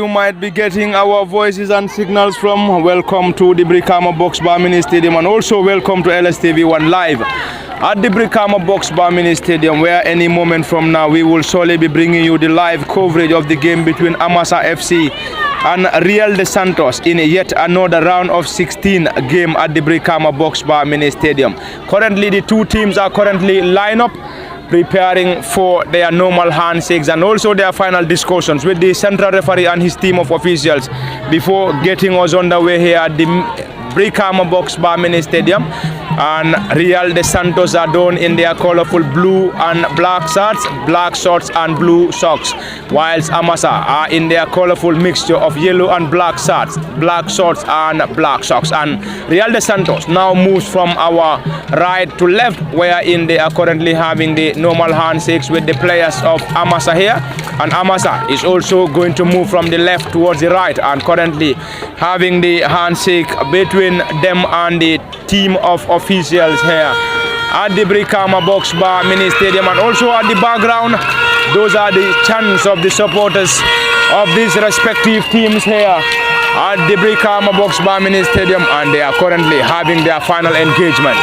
you might be getting our voices and signals from, welcome to the Brikama Box Bar Mini Stadium, and also welcome to LSTV1 Live at the Brikama Box Bar Mini Stadium, where any moment from now we will surely be bringing you the live coverage of the game between Amasa FC and Real de Santos in yet another round of 16 game at the Brikama Box Bar Mini Stadium. Currently the two teams are currently lined up, preparing for their normal handshakes and also their final discussions with the central referee and his team of officials before getting us underway here at the Brikama Box Bar Mini Stadium. And Real de Santos are done in their colorful blue and black shorts and blue socks, whilst Amasa are in their colorful mixture of yellow and black shorts and black socks. And Real de Santos now moves from our right to left, wherein they are currently having the normal handshakes with the players of Amasa here, and Amasa is also going to move from the left towards the right and currently having the handshake between them and the team of officials here at the Brikama Box Bar Mini Stadium. And also at the background, those are the chants of the supporters of these respective teams here at the Brikama Box Bar Mini Stadium, and they are currently having their final engagements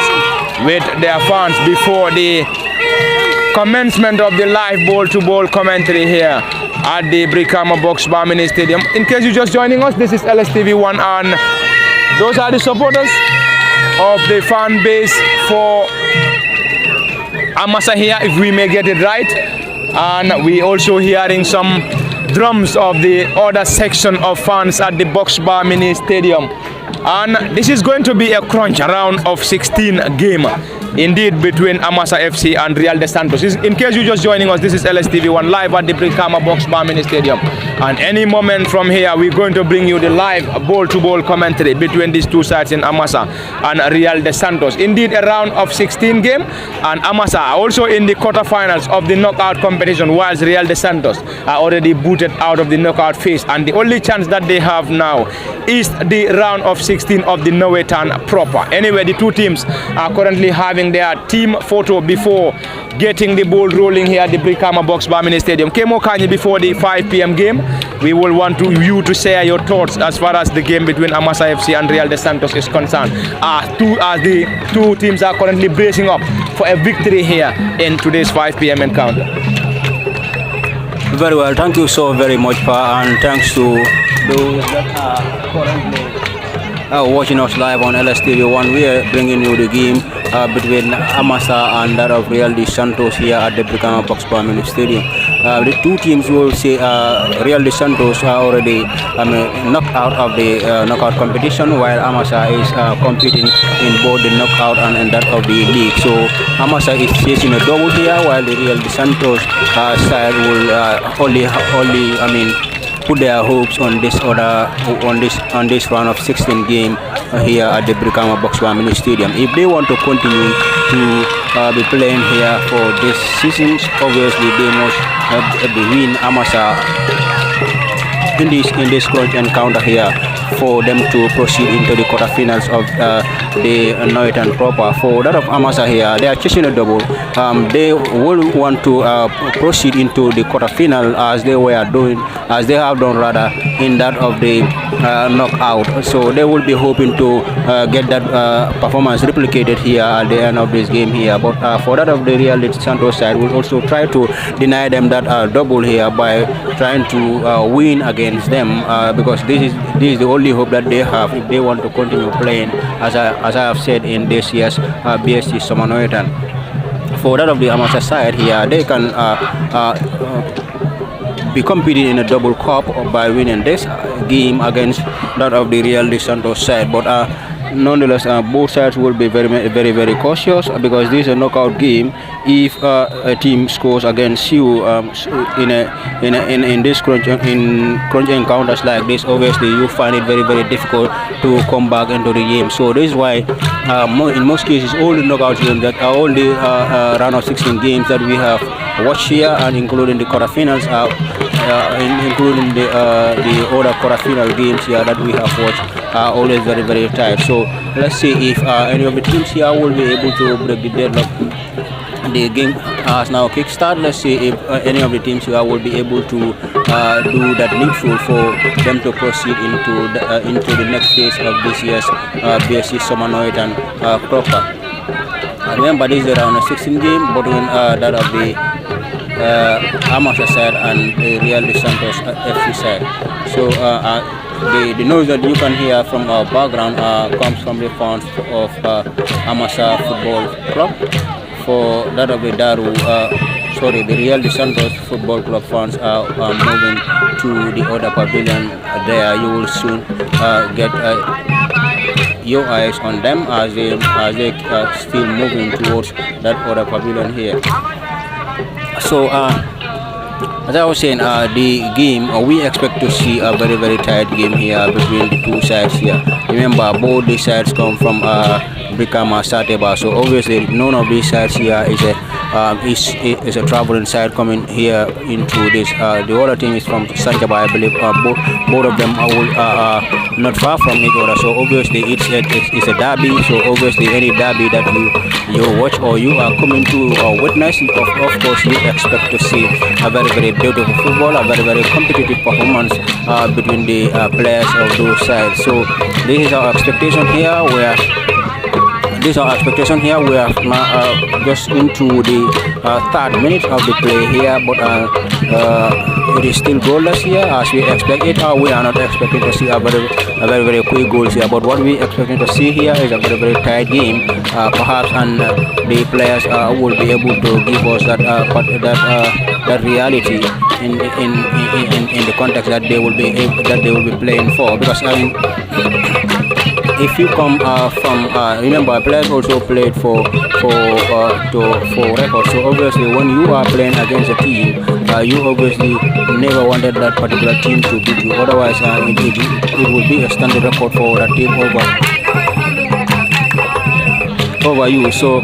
with their fans before the commencement of the live ball-to-ball commentary here at the Brikama Box Bar Mini Stadium. In case you're just joining us, this is LSTV1, and those are the supporters of the fan base for Amasa here, if we may get it right. And we also hearing some drums of the other section of fans at the Box Bar Mini Stadium. And this is going to be a crunch round of 16 game indeed between Amasa FC and Real de Santos. In case you're just joining us, this is LSTV1 live at the Brikama Box Bar Mini Stadium, and any moment from here we're going to bring you the live ball-to-ball commentary between these two sides in Amasa and Real de Santos. Indeed a round of 16 game, and Amasa are also in the quarterfinals of the knockout competition, whilst Real de Santos are already booted out of the knockout phase, and the only chance that they have now is the round of 16 of the Nawettan proper. Anyway, the two teams are currently having their team photo before getting the ball rolling here at the Brikama Box Bar Mini Stadium. Kemo Kanyi, before the 5 p.m. game, we will want you to share your thoughts as far as the game between Amasa FC and Real de Santos is concerned. The two teams are currently bracing up for a victory here in today's 5 p.m. encounter. Very well, thank you so very much, Pa, and thanks to those that are currently watching us live on LSTV1. We are bringing you the game between Amasa and that of Real de Santos here at the Brikama Box Bar Mini Stadium. The two teams will say Real de Santos are already knocked out of the knockout competition, while Amasa is competing in both the knockout and that of the league. So Amasa is chasing a double here, while the Real de Santos side will only put their hopes on this round of 16 game here at the Brikama Box Bar Mini Stadium. If they want to continue to be playing here for this season, obviously they must win Amasa in this crunch encounter here for them to proceed into the quarterfinals of the Nawettan proper. For that of Amasa here, they are chasing a double. They will want to proceed into the quarterfinal as they have done rather in that of the knockout. So they will be hoping to get that performance replicated here at the end of this game here. But for that of the Real de Santos side, will also try to deny them that double here by trying to win against them, because this is the only hope that they have if they want to continue playing, as I have said, in this year's BSC Summer Nawettan. For that of the Amasa side here, they can be competing in a double cup by winning this game against that of the Real de Santos side. But nonetheless, both sides will be very cautious, because this is a knockout game. If a team scores against you in this crunch encounters like this, obviously you find it very difficult to come back into the game. So this is why in most cases all the knockout games, that are all the round of 16 games that we have watched here, and including the quarterfinals, including the other quarterfinal games here that we have watched, are always very tight. So let's see if any of the teams here will be able to break the deadlock. The game has now kickstart. Let's see if any of the teams here will be able to do that needful for them to proceed into the next phase of this year's BSC Summer Nawettan Proper. Remember, this is around a 16 game between that of the Amasa side and the Real de Santos FC side. So the noise that you can hear from our background comes from the fans of Amasa Football Club. For that of the the Real de Santos Football Club fans are moving to the other pavilion there. You will soon get your eyes on them as they are still moving towards that other pavilion here. So as I was saying, the game, we expect to see a very, very tight game here between the two sides here. Remember, both the sides come from Brikama, Sateba, so obviously none of these sides here is a traveling side coming here into this. The other team is from Sanjaba, I believe. Both of them are not far from each other, so obviously it's a derby. So obviously any derby that you watch or you are coming to witness, of course you expect to see a very, very beautiful football, a very, very competitive performance between the players of those sides. So this is our expectation here. We are now just into the third minute of the play here, but it is still goalless here as we expect it. We are not expecting to see a very, very quick goals here, but what we expecting to see here is a very, very tight game, perhaps, and the players will be able to give us that reality in the context that they will be playing for. Because I mean, if you come from remember, players also played for record. So obviously when you are playing against a team, you obviously never wanted that particular team to beat you, otherwise it would be a standard record for that team over you. So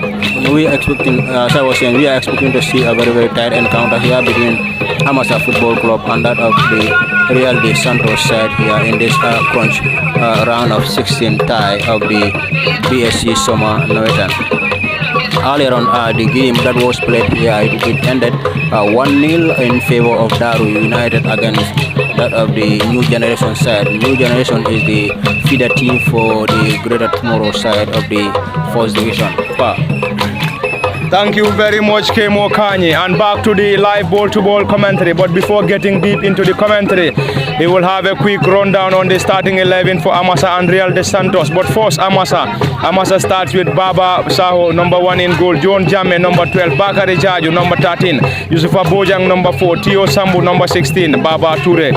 we are expecting, as I was saying, we are expecting to see a very, very tight encounter here between Amasa Football Club and that of the Real de Santos side here in this crunch round of 16 tie of the BSC Summer Nawettan. Earlier on the game that was played here, it ended 1-0 in favor of Daru United against that of the New Generation side. New Generation is the feeder team for the Greater Tomorrow side of the First Division. Thank you very much, Kemo Kanye. And back to the live ball-to-ball commentary. But before getting deep into the commentary, we will have a quick rundown on the starting 11 for Amasa and Real de Santos. But first, Amasa starts with Baba Saho, number 1 in goal, John Jame, number 12, Bakari Jaju, number 13, Yusufa Bojang, number 4, Tio Sambu, number 16, Baba Ture,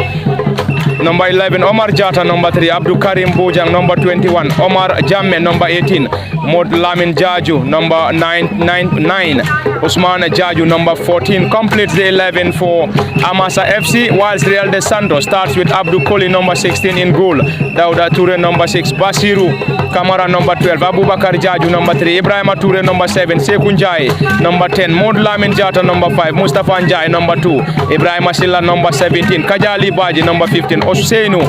number 11, Omar Jata, number 3, Abdul Karim Bojang, number 21, Omar Jamme, number 18, Mod Lamin Jaju, number 9, Usman Jaju, number 14, completes the 11 for Amasa FC, whilst Real de Santos starts with Abdul Koli, number 16 in goal, Dauda Ture, number 6, Basiru Kamara, number 12, Abubakar Jaju, number 3, Ibrahim Ture, number 7, Sekunjai, number 10, Mod Lamin Jata, number 5, Mustafa Njai, number 2, Ibrahim Asila, number 17, Kajali Baji, number 15, Oseinu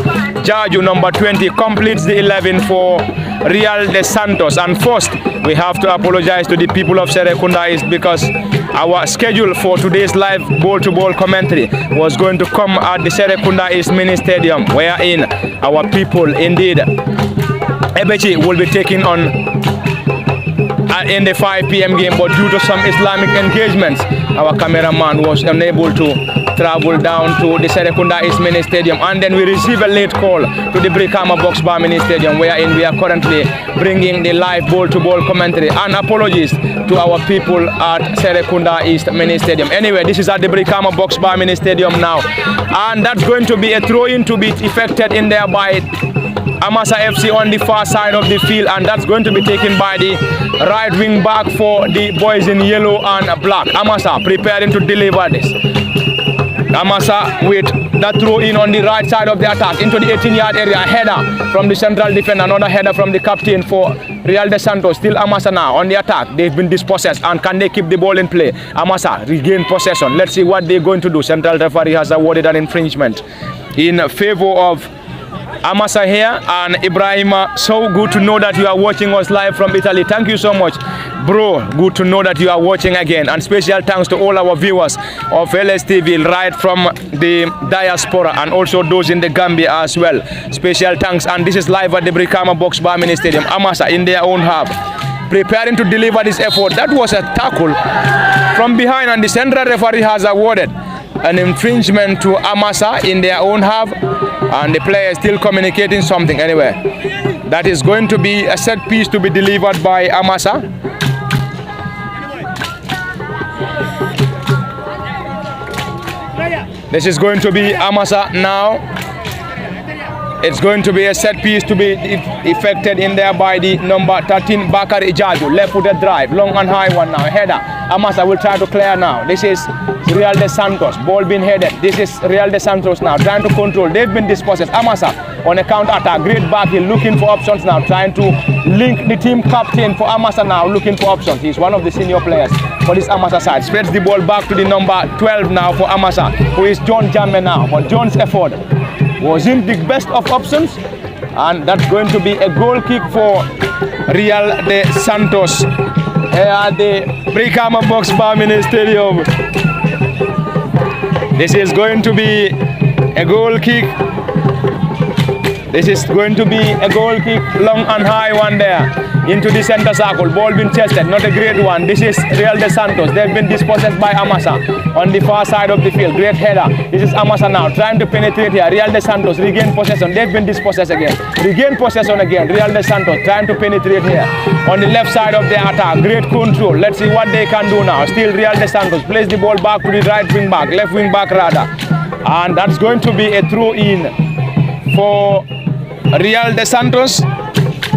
Jaju, number 20, completes the 11 for Real de Santos. And first, we have to apologize to the people of Serekunda East because our schedule for today's live ball-to-ball commentary was going to come at the Serekunda East Mini Stadium, wherein our people, indeed, Ebechi will be taking on in the 5 p.m. game, but due to some Islamic engagements, our cameraman was unable to travel down to the Serekunda East Mini Stadium, and then we received a late call to the Brikama Box Bar Mini Stadium, wherein we are currently bringing the live ball-to-ball commentary. And apologies to our people at Serekunda East Mini Stadium. Anyway, this is at the Brikama Box Bar Mini Stadium now, and that's going to be a throw-in to be effected in there by Amasa FC on the far side of the field, and that's going to be taken by the right wing back for the boys in yellow and black. Amasa preparing to deliver this. Amasa with that throw in on the right side of the attack into the 18-yard area. Header from the central defender, another header from the captain for Real de Santos. Still Amasa now on the attack. They've been dispossessed, and can they keep the ball in play? Amasa regain possession. Let's see what they're going to do. Central referee has awarded an infringement in favor of Amasa here and Ibrahima. So good to know that you are watching us live from Italy. Thank you so much, bro. Good to know that you are watching again. And special thanks to all our viewers of LSTV right from the diaspora and also those in the Gambia as well. Special thanks. And this is live at the Brikama Box Bar Mini Stadium. Amasa in their own half, preparing to deliver this effort. That was a tackle from behind, and the central referee has awarded an infringement to Amasa in their own half, and the player is still communicating something. Anyway, that is going to be a set piece to be delivered by Amasa. This is going to be Amasa now. It's going to be a set piece to be effected in there by the number 13 Bakari Ijaju. Left footed drive, long and high one now. Header. Amasa will try to clear now. This is Real de Santos. Ball being headed. This is Real de Santos now trying to control. They've been dispossessed. Amasa on a counter attack. Great back heel, looking for options now. Trying to link the team captain for Amasa now. Looking for options. He's one of the senior players for this Amasa side. Spreads the ball back to the number 12 now for Amasa, who is John Jamme now. But John's effort wasn't the best of options, and that's going to be a goal kick for Real de Santos here at the Brikama Box Bar Mini Stadium. This is going to be a goal kick. This is going to be a goal kick, long and high one there into the center circle. Ball being chested, not a great one. This is Real de Santos. They've been dispossessed by Amasa on the far side of the field. Great header. This is Amasa now trying to penetrate here. Real de Santos regain possession. They've been dispossessed again. Regain possession again. Real de Santos trying to penetrate here on the left side of the attack. Great control. Let's see what they can do now. Still Real de Santos plays the ball back to the right wing back, left wing back rather. And that's going to be a throw in for Real de Santos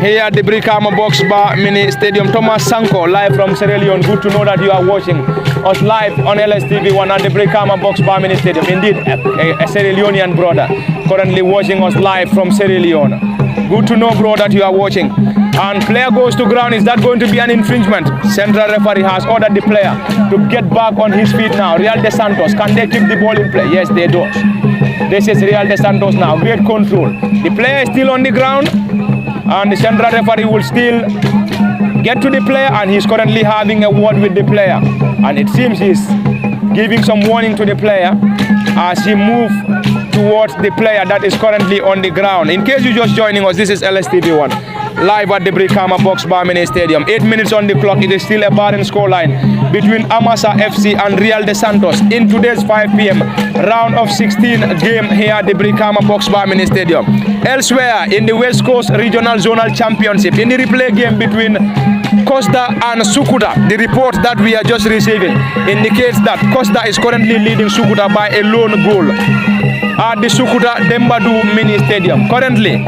here at the Brikama Box Bar Mini Stadium. Thomas Sanko live from Sierra Leone. Good to know that you are watching us live on LSTV1 at the Brikama Box Bar Mini Stadium. Indeed, a Sierra Leonean brother currently watching us live from Sierra Leone. Good to know, bro, that you are watching. And player goes to ground. Is that going to be an infringement? Central referee has ordered the player to get back on his feet now. Real de Santos, can they keep the ball in play? Yes, they do. This is Real de Santos now. Great control. The player is still on the ground, and the central referee will still get to the player, and he's currently having a word with the player. And it seems he's giving some warning to the player as he moves towards the player that is currently on the ground. In case you're just joining us, this is LSTV1 live at the Brikama Box Bar Mini Stadium. 8 minutes on the clock. It is still a barren scoreline between Amasa FC and Real de Santos in today's 5 p.m. round of 16 game here at the Brikama Box Bar Mini Stadium. Elsewhere in the West Coast Regional Zonal Championship, in the replay game between Costa and Sukuta, the report that we are just receiving indicates that Costa is currently leading Sukuta by a lone goal at the Sukuta Dembadu Mini Stadium. Currently,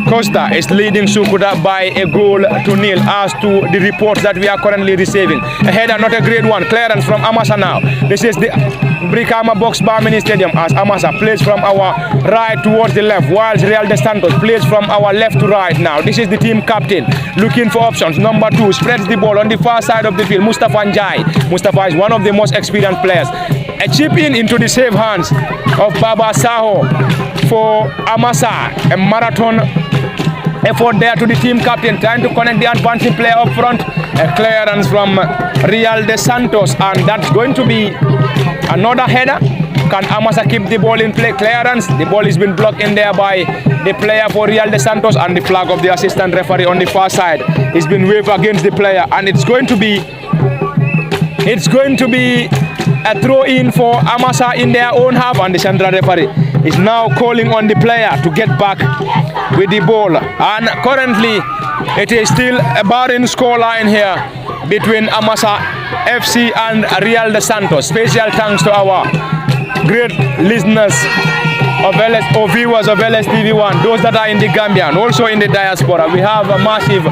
Costa is leading Sukuta by a goal to nil as to the reports that we are currently receiving. A header, not a great one. Clearance from Amasa now. This is the Brikama Box Bar Mini Stadium as Amasa plays from our right towards the left, whilst Real de Santos plays from our left to right now. This is the team captain looking for options. Number 2 spreads the ball on the far side of the field. Mustafa Njai. Mustafa is one of the most experienced players. A chip in into the safe hands of Baba Saho for Amasa. A marathon effort there to the team captain, trying to connect the advancing player up front. A clearance from Real de Santos, and that's going to be another header. Can Amasa keep the ball in play? Clearance. The ball has been blocked in there by the player for Real de Santos, and the flag of the assistant referee on the far side has been waved against the player, and it's going to be a throw in for Amasa in their own half, and the central referee is now calling on the player to get back with the ball. And currently it is still a barren scoreline here between Amasa FC and Real de Santos. Special thanks to our great listeners of or viewers of LSTV1, those that are in the Gambia and also in the diaspora. We have a massive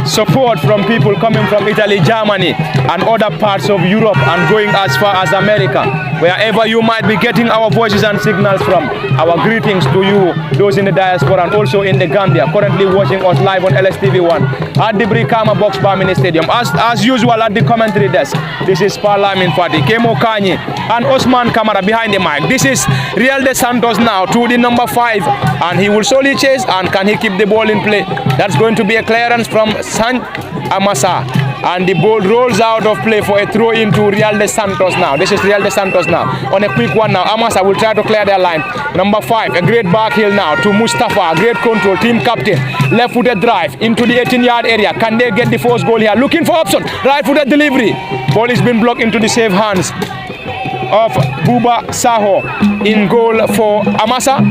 support from people coming from Italy, Germany and other parts of Europe and going as far as America. wherever you might be getting our voices and signals from. Our greetings to you, those in the diaspora and also in the Gambia, currently watching us live on LSTV1 at the Brikama Box Bar Mini Stadium. As usual at the commentary desk, this is Parlamin Fati, Kemo Kanyi and Osman Kamara behind the mic. This is Real de Santos now to the number 5, and he will solely chase, and can he keep the ball in play? That's going to be a clearance from Amasa, and the ball rolls out of play for a throw into Real de Santos now. This is Real de Santos now on a quick one now. Amasa will try to clear their line. Number 5, a great back heel now to Mustafa, great control, team captain, left-footed drive into the 18-yard area. Can they get the first goal here? Looking for option, right-footed delivery. Ball is being blocked into the safe hands of Buba Saho. In goal for Amasa,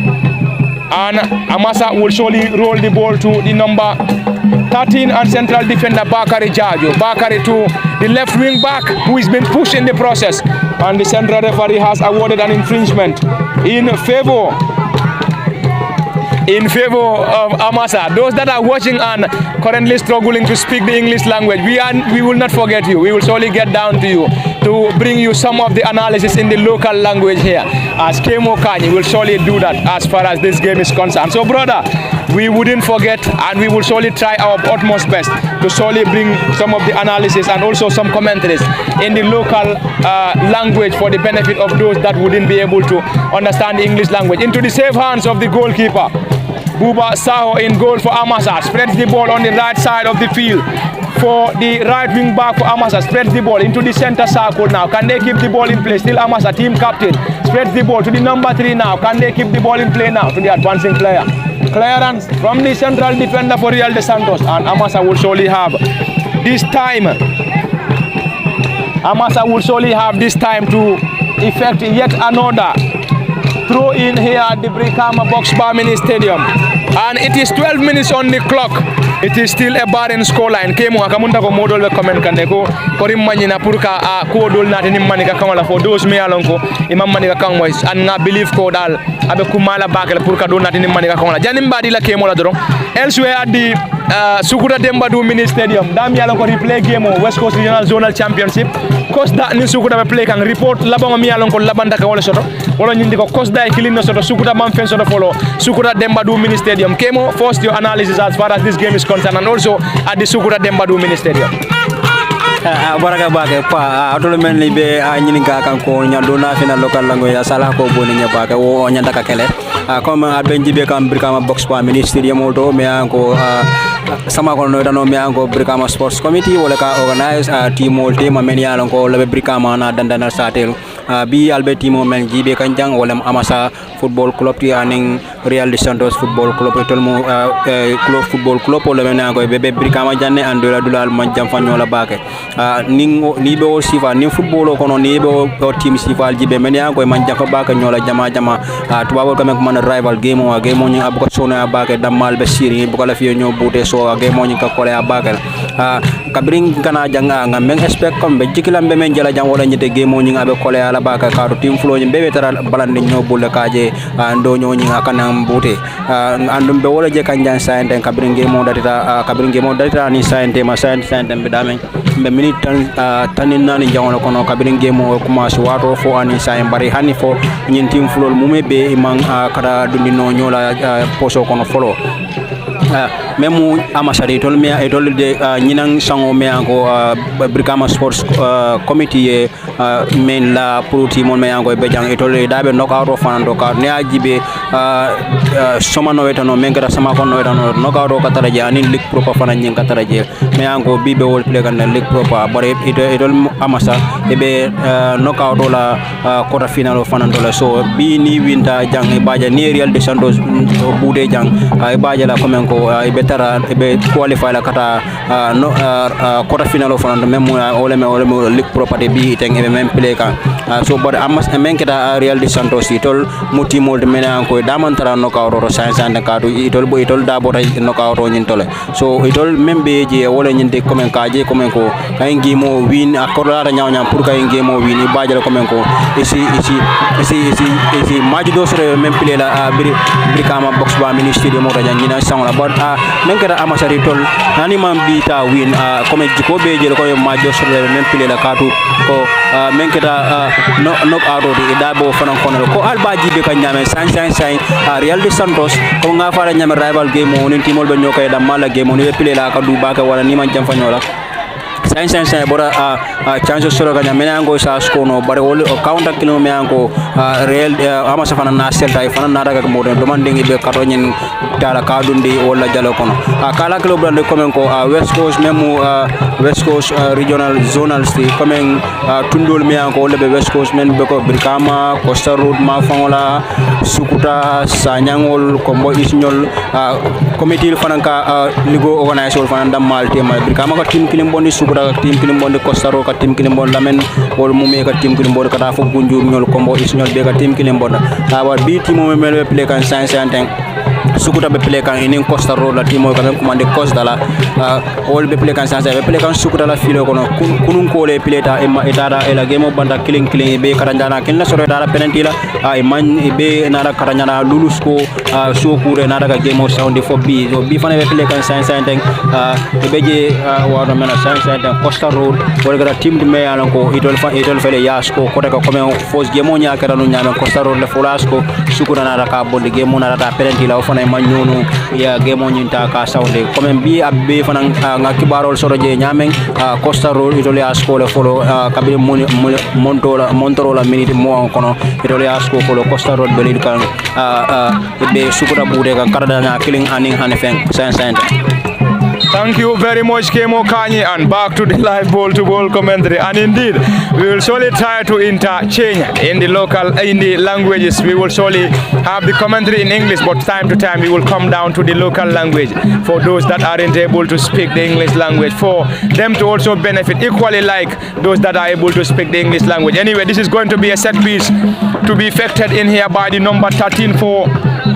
and Amasa will surely roll the ball to the number 13 and central defender Bakari Jajo. Bakari to the left wing back, who is being pushed in the process, and the central referee has awarded an infringement in favor of Amasa. Those that are watching and currently struggling to speak the English language, we will not forget you. We will surely get down to you to bring you some of the analysis in the local language here, as Kemo Kanyi will surely do that as far as this game is concerned. So brother, we wouldn't forget, and we will surely try our utmost best to surely bring some of the analysis and also some commentaries in the local language for the benefit of those that wouldn't be able to understand the English language. Into the safe hands of the goalkeeper Buba Saho in goal for Amasa. Spreads the ball on the right side of the field for the right wing back for Amasa. Spreads the ball into the center circle now. Can they keep the ball in play? Still Amasa, team captain. Spreads the ball to the number 3 now. Can they keep the ball in play now to the advancing player? Clearance from the central defender for Real de Santos, and Amasa will surely have this time. Amasa will surely have this time to effect yet another throw in here at the Brikama Box Bar Mini Stadium, and it is 12 minutes on the clock. It is still a barren scoreline. Kemo akamunta ko modol be comment kande ko korim manyina purka a ko dol na ni manika kamala for those me alonko imam manika kangmo and nga believe ko dal abe kumala bakela purka dol na ni manika kamala janim badi la Kemo la doron elsewhere at the Sukuta Dembadu Mini Stadium. Dami alonko replay game West Coast Regional Zonal Championship. Coast da ni Sukuta be play kan report labama mi alonko labanda ka wala soto wala nyindi ko coast da kilino soto Sukuta Mamfen soto follow Sukuta Dembadu Mini Stadium. Kemo, first your analysis as far as this game is concerned, and also at the Sukuta Dembadu Mini Stadium. Baraka bake pa atolo men libe nyininga kan ko nyandona fina local language asala ko boni nyabaka wo nyanda ka kele comme abenji be kam Brikama Box Bar Mini Stadium auto me anko sama ko no dano me anko Brikama Sports Committee wala ka organize team ameni alon ko lebe Brikama na dandana satel bi albe timo men jibe kanjang wala Amasa football club ti aning Real de Santos football club tolmo club football club wala men anko bebe Brikama janne andola dulal man jam fanyola bake ni be o sifa ni football ko no ni be o team sifa jibe men anko man jam baka nyola jama tubabo kam ko man rival game o ni abuko sona bake damal be siri bu ko la fi ñoo bouté so game o ni ka kole abakal kabring kana janga ngam expect kom be jikilambe men jala jang wala ñite game o ni abe kole ala baka karu team flow ni bebe tara balande ñoo bulle kaje ndo ñoo ni akana bouté andum be wala je kanjan sainte kabring game o datita ni sainte ma sainte be damen be minute tanin nani jangono kono kabring game o commence wato fo ani sain bari hani fo ñin team flow mumé be imang kada dundi no ñola poso kono folo memu Amasa de tol me etol de ñinang sango me anko Brikama Sports Committee men la pro team me anko be jang etol dabe knockout of fanando ka ne ajibe soma Nawettan no mengara sama ko Nawettan no knockout ka taraje ani league pro ko fana ñing ka taraje me anko bibe wol play kan league pro bare etol Amasa be knockout la quarter final of fanando la so bi ni winta jang baja ni Real de Santos bude jang baja la komen ko betara be qualify la kata quarter final of fanando même oleme league pro pade bi teng e même play kan so but Amasa menketa Real de Santos itol muti molde mena ko damantara knockout ro science ka do itol da bota knockout ro nyintole so itol membe je wala nyinde komen ka je komen ko kay ngimo win akola ra nyawnya pour kay ngimo win baajale komen ko isi maji do sere même play la Brikama Box Bar Mini Stadium mo raja nyina sangla but menketa Amasa itol nani mam bi ta win comme jiko be je ko maji do sere même play la katu ko menketa knock out odi dabo fanan kono ko albaji be kanyame san Real de Santos ko nga fara nyame rival game on timol be nyokay da mala game on be pile la ka du baka wala ni man jam fanyola sai bora chance solo kanya menango sa skono bare wol counter kilo menango Real Amasa fana na selta fana na daga mo demanding be katonyen dala kadundi wala jalo kono kala kilo brande komen ko West Coast memu West Coast regional zonal sti komen tundol menango wala be West Coast men be ko Brikama Costa Road ma fangola Sukuta Sanyangol kombo isnyol committee fana ka ligo organizer fana damal tema Brikama ko team kilimbondi Sukuta team kilimbondi Costa Road ka team kilimbondi lamen wol mumé ka team kilimbondi kata fo gunjur nyol kombo isnyol be ka team kilimbondi wa bi team mo mel play kan 5 Sukuta be play kan inin Costa Road la team mo ka commande Costa la wol be play kan 5 be play kan Sukuta la filo kono kunun ko le play ta e etada e la game banda killing be karandana kin la soro dara penalty la e man be nara karandana lulusko so kure nara ga game sound fo bi so bi fana be play kan 5 e beje wa do mena 5 Costa Road wol gara team di me yalan ko itol fele yasko ko daga comme fos game nya kara no nyama Costa Road le folasko Sukuta nara ka bondi game nara ta penalty la fana man nyonu ya game nyinta ka sound comme bi abbe fana nga kibarol soro je nyamen Costa Road itol yasko le folo kabir montorola minute mo kono itol yasko folo Costa Road belid kan be Sukuta bude kan karadana killing aning hanefen 5 Thank you very much, Kemo Kanye, and back to the live ball-to-ball commentary. And indeed, we will surely try to interchange in the languages. We will surely have the commentary in English, but time to time we will come down to the local language for those that aren't able to speak the English language, for them to also benefit equally like those that are able to speak the English language. Anyway, this is going to be a set piece to be effected in here by the number 13 for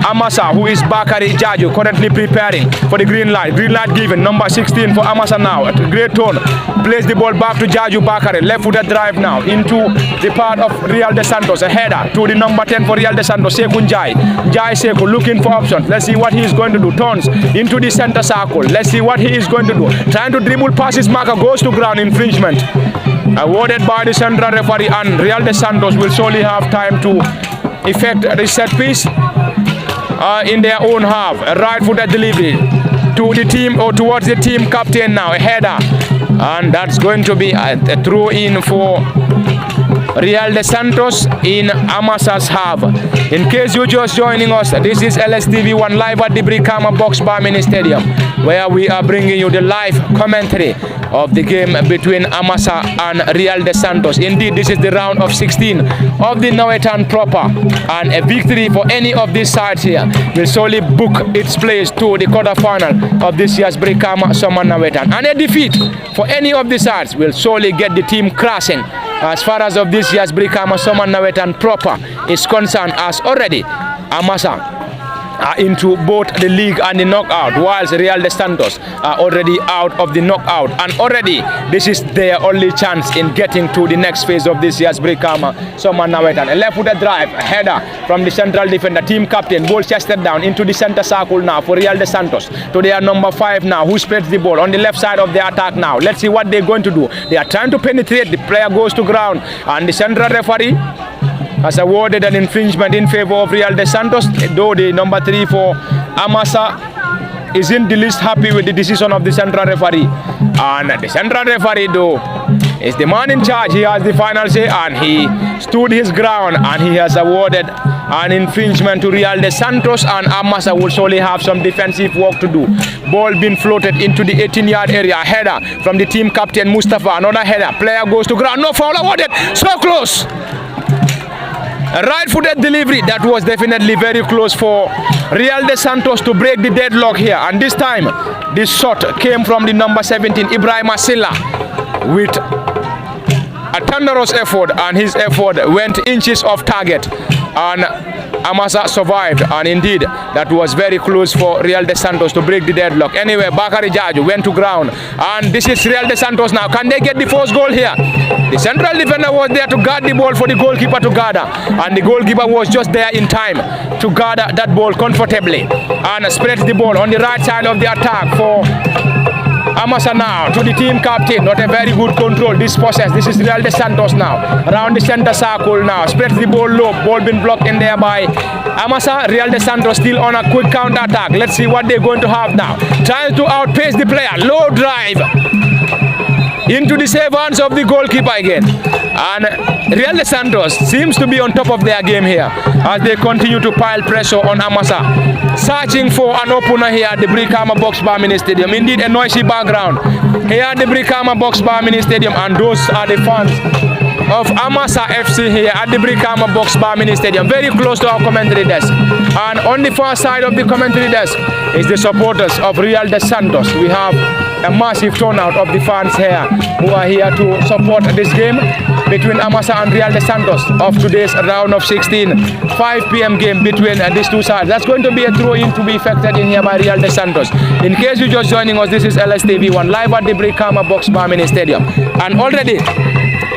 Amasa, who is Bakari Jaju, currently preparing for the green light. Green light given. Number 16 for Amasa now. At a great turn. Plays the ball back to Jaju Bakari. Left-footed drive now into the part of Real de Santos. A header to the number 10 for Real de Santos. Sekou Njai. Sekou looking for options. Let's see what he is going to do. Turns into the center circle. Let's see what he is going to do. Trying to dribble past his marker. Goes to ground. Infringement. Awarded by the central referee, and Real de Santos will surely have time to effect the set piece in their own half. A right-footed delivery to the team, or towards the team captain now, a header, and that's going to be a throw in for Real de Santos in Amasa's half. In case you're just joining us, this is LSTV1 live at the Brikama Box Bar Mini Stadium, where we are bringing you the live commentary of the game between Amasa and Real de Santos. Indeed, this is the round of 16 of the Nawettan proper, and a victory for any of these sides here will solely book its place to the quarterfinal of this year's Brikama Summer Nawettan. And a defeat for any of the sides will solely get the team crashing as far as of this year's Brikama Summer Nawettan proper is concerned, as already Amasa are into both the league and the knockout, whilst Real de Santos are already out of the knockout, and already this is their only chance in getting to the next phase of this year's Brikama Summer Nawettan. A left-footed drive, a header from the central defender, team captain, ball chested down into the center circle now for Real de Santos, to their number 5 now, who spreads the ball on the left side of the attack now. Let's see what they're going to do. They are trying to penetrate, the player goes to ground, and the central referee has awarded an infringement in favor of Real de Santos, though the number 3 for Amasa isn't the least happy with the decision of the central referee. And the central referee, though, is the man in charge. He has the final say, and he stood his ground, and he has awarded an infringement to Real de Santos, and Amasa will surely have some defensive work to do. Ball being floated into the 18-yard area. Header from the team captain Mustafa. Another header. Player goes to ground. No foul awarded. So close. A right-footed delivery that was definitely very close for Real de Santos to break the deadlock here. And this time, this shot came from the number 17, Ibrahim Asila, with a thunderous effort, and his effort went inches off target, and Amasa survived, and indeed that was very close for Real de Santos to break the deadlock. Anyway, Bakari Jaju went to ground, and this is Real de Santos now. Can they get the first goal here? The central defender was there to guard the ball for the goalkeeper to gather, and the goalkeeper was just there in time to gather that ball comfortably and spreads the ball on the right side of the attack for Amasa now to the team captain. Not a very good control. This possess. This is Real de Santos now. Around the center circle now. Spreads the ball low. Ball been blocked in there by Amasa. Real de Santos still on a quick counter attack. Let's see what they're going to have now. Trying to outpace the player. Low drive into the safe hands of the goalkeeper again. And Real de Santos seems to be on top of their game here as they continue to pile pressure on Amasa. Searching for an opener here at the Brikama Box Bar Mini Stadium. Indeed a noisy background here at the Brikama Box Bar Mini Stadium, and those are the fans of Amasa FC here at the Brikama Box Bar Mini Stadium, very close to our commentary desk. And on the far side of the commentary desk is the supporters of Real de Santos. We have a massive turnout of the fans here who are here to support this game between Amasa and Real de Santos of today's round of 16, 5 p.m. game between these two sides. That's going to be a throw-in to be effected in here by Real de Santos. In case you're just joining us, this is LSTV1 live at the Brikama Box Bar Mini Stadium. And already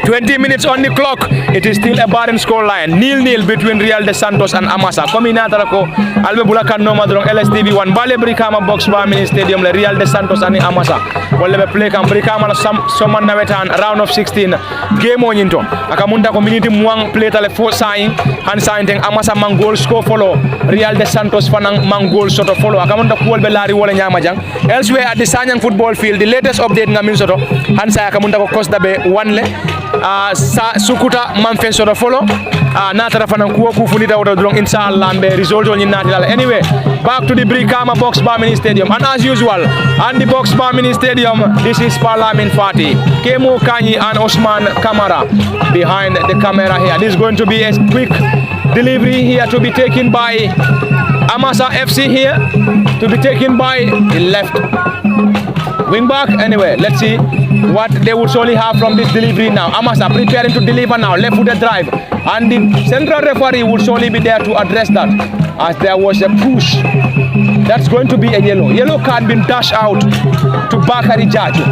20 minutes on the clock, it is still a barren score line, 0-0 between Real de Santos and Amasa. Kombinata ko albe bulakan no madrong LSTV1 bale Brikama Box Bar Mini Stadium le Real de Santos and Amasa. Wala be play kam Brikama soman Nawettan round of 16 game on into. Akamunda community muang play tale fo sign han sign teng Amasa mangol score follow Real de Santos fanang mangol soto follow. Akamunda kuol be lari wala nyama jang. Elsewhere at the Sanyang football field, the latest update ngamin soto han saya akamunda ko Costa be one le Sukuta manfen soto follow natara fanan kuwo kufulita woto drong inshallah be result on natila. Anyway, back to the Brikama Box Bar Mini Stadium, and as usual on the Box Bar Mini Stadium, this is Parlament Fati, Kemo Kanyi and Osman Kamara behind the camera here. This is going to be a quick delivery here to be taken by Amasa FC here, to be taken by the left wing back. Anyway, let's see what they would surely have from this delivery now. Amasa preparing to deliver now, left-footed drive, and the central referee would surely be there to address that, as there was a push. That's going to be a yellow card been dashed out to Bakari Jaju.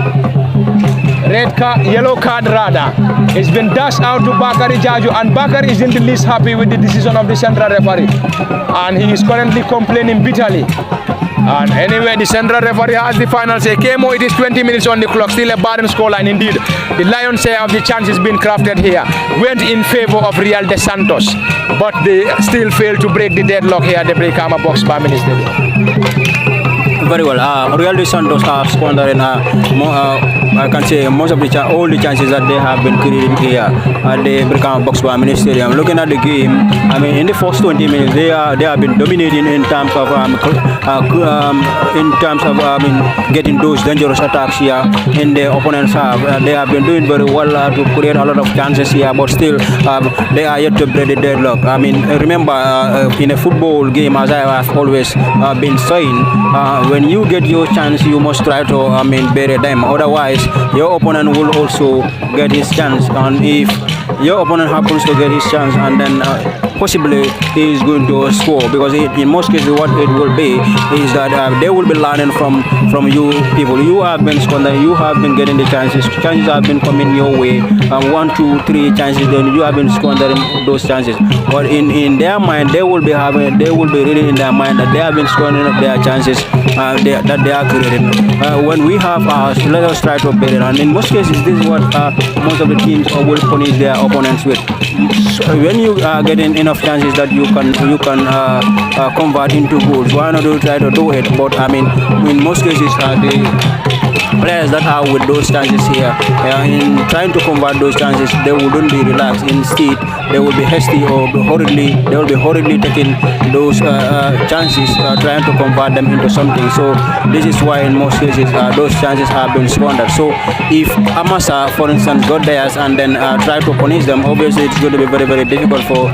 Yellow card rather, it's been dashed out to Bakari Jaju, and Bakari isn't the least happy with the decision of the central referee, and he is currently complaining bitterly. And anyway, the central referee has the final say. Kemo, it is 20 minutes on the clock, still a barren scoreline indeed. The lion's share of the chances being crafted here went in favor of Real de Santos, but they still failed to break the deadlock here at the Brikama Box Bar Mini Stadium. Very well. Real de Santos are squandering I can say most of all the chances that they have been creating here at the Brikama Box Bar Mini Stadium. Looking at the game, I mean, in the first 20 minutes, they have been dominating in terms of getting those dangerous attacks here in the opponent's half. They have been doing very well to create a lot of chances here, but still they are yet to break the deadlock. I mean, remember in a football game, as I have always been saying, when you get your chance, you must try to bury them. Otherwise, your opponent will also get his chance, and if your opponent happens to get his chance and then possibly he is going to score, because in most cases what it will be is that they will be learning from you people. You have been scoring, you have been getting the chances have been coming your way, 1, 2, 3 chances, then you have been squandering those chances, but in their mind they will be reading in their mind that they have been squandering up their chances that they are creating. When we have let us try to beat it, and in most cases this is what most of the teams will punish their opponents with. So when you are getting enough chances that you can convert into goals, why not try to do it? But I mean, in most cases the players that are with those chances here, in trying to convert those chances, they wouldn't be relaxed. Instead, they will be hasty or hurriedly taking those chances, trying to convert them into something. So this is why in most cases those chances have been squandered. So if Amasa, for instance, got theirs and then try to punish them, obviously it's going to be very, very difficult for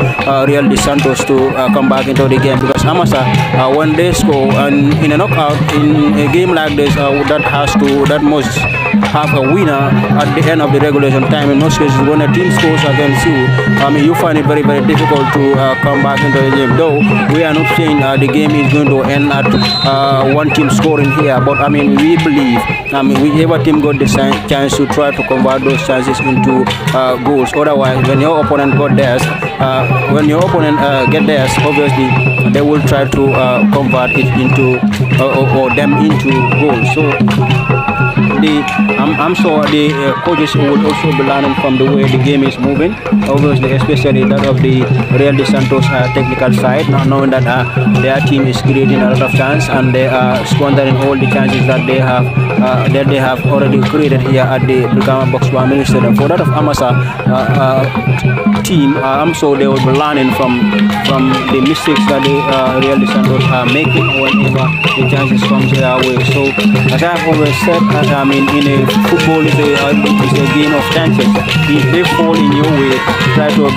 Real de Santos to come back into the game, because Amasa, when they score and in a knockout, in a game like this, that must have a winner at the end of the regulation time. In most cases, when a team scores against you, you find it very, very difficult to come back into the game. Though we are not saying the game is going to end at one team scoring here, but I mean we believe whichever team got the chance to try to convert those chances into goals. Otherwise, when your opponent got theirs, get theirs, obviously they will try to convert it into or them into goals. So I'm sure the coaches will also be learning from the way the game is moving, obviously, especially that of the Real de Santos technical side, now knowing that their team is creating a lot of chance and they are squandering all the chances that they have already created here at the Brikama Box Bar Mini Stadium. For that of Amasa team, I'm sure they will be learning from the mistakes that the Real de Santos are making whenever the chances come their way. So as I've always said, in a football is a game of chances. If they fall in your way, try to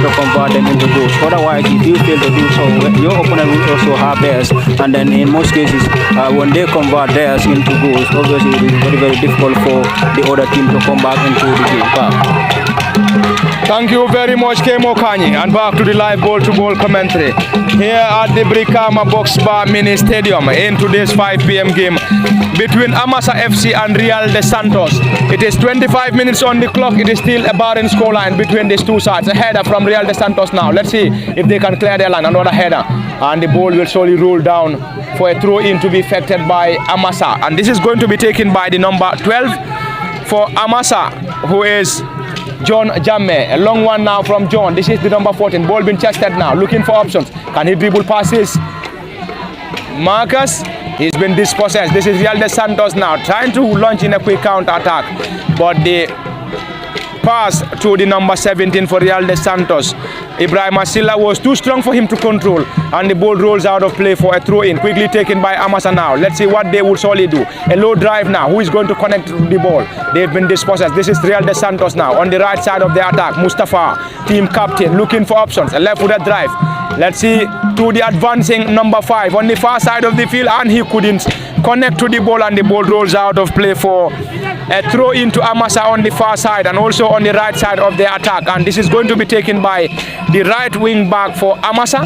convert them into goals. Otherwise, if you fail to do so, your opponent will also have theirs, and then in most cases, when they convert theirs into goals, obviously it is very, very difficult for the other team to come back into the game. Thank you very much, Kemo Kanyi, and back to the live ball-to-ball commentary here at the Brikama Box Bar Mini Stadium in today's 5 p.m. game between Amasa FC and Real de Santos. It is 25 minutes on the clock. It is still a barren scoreline between these two sides. A header from Real de Santos now. Let's see if they can clear their line. Another header, and the ball will slowly roll down for a throw-in to be effected by Amasa. And this is going to be taken by the number 12 for Amasa, who is John Jamme. A long one now from John. This is the number 14. Ball being chested now, looking for options. Can he dribble passes? Marcus, he's been dispossessed. This is Real de Santos now, trying to launch in a quick counter attack, but the pass to the number 17 for Real de Santos, Ibrahim Asila, was too strong for him to control, and the ball rolls out of play for a throw-in, quickly taken by Amasa now. Let's see what they will solely do. A low drive now. Who is going to connect the ball? They've been dispossessed. This is Real de Santos now on the right side of the attack. Mustafa, team captain, looking for options. A left-footed drive. Let's see to the advancing number 5 on the far side of the field, and he couldn't connect to the ball, and the ball rolls out of play for a throw into Amasa on the far side and also on the right side of the attack. And this is going to be taken by the right wing back for Amasa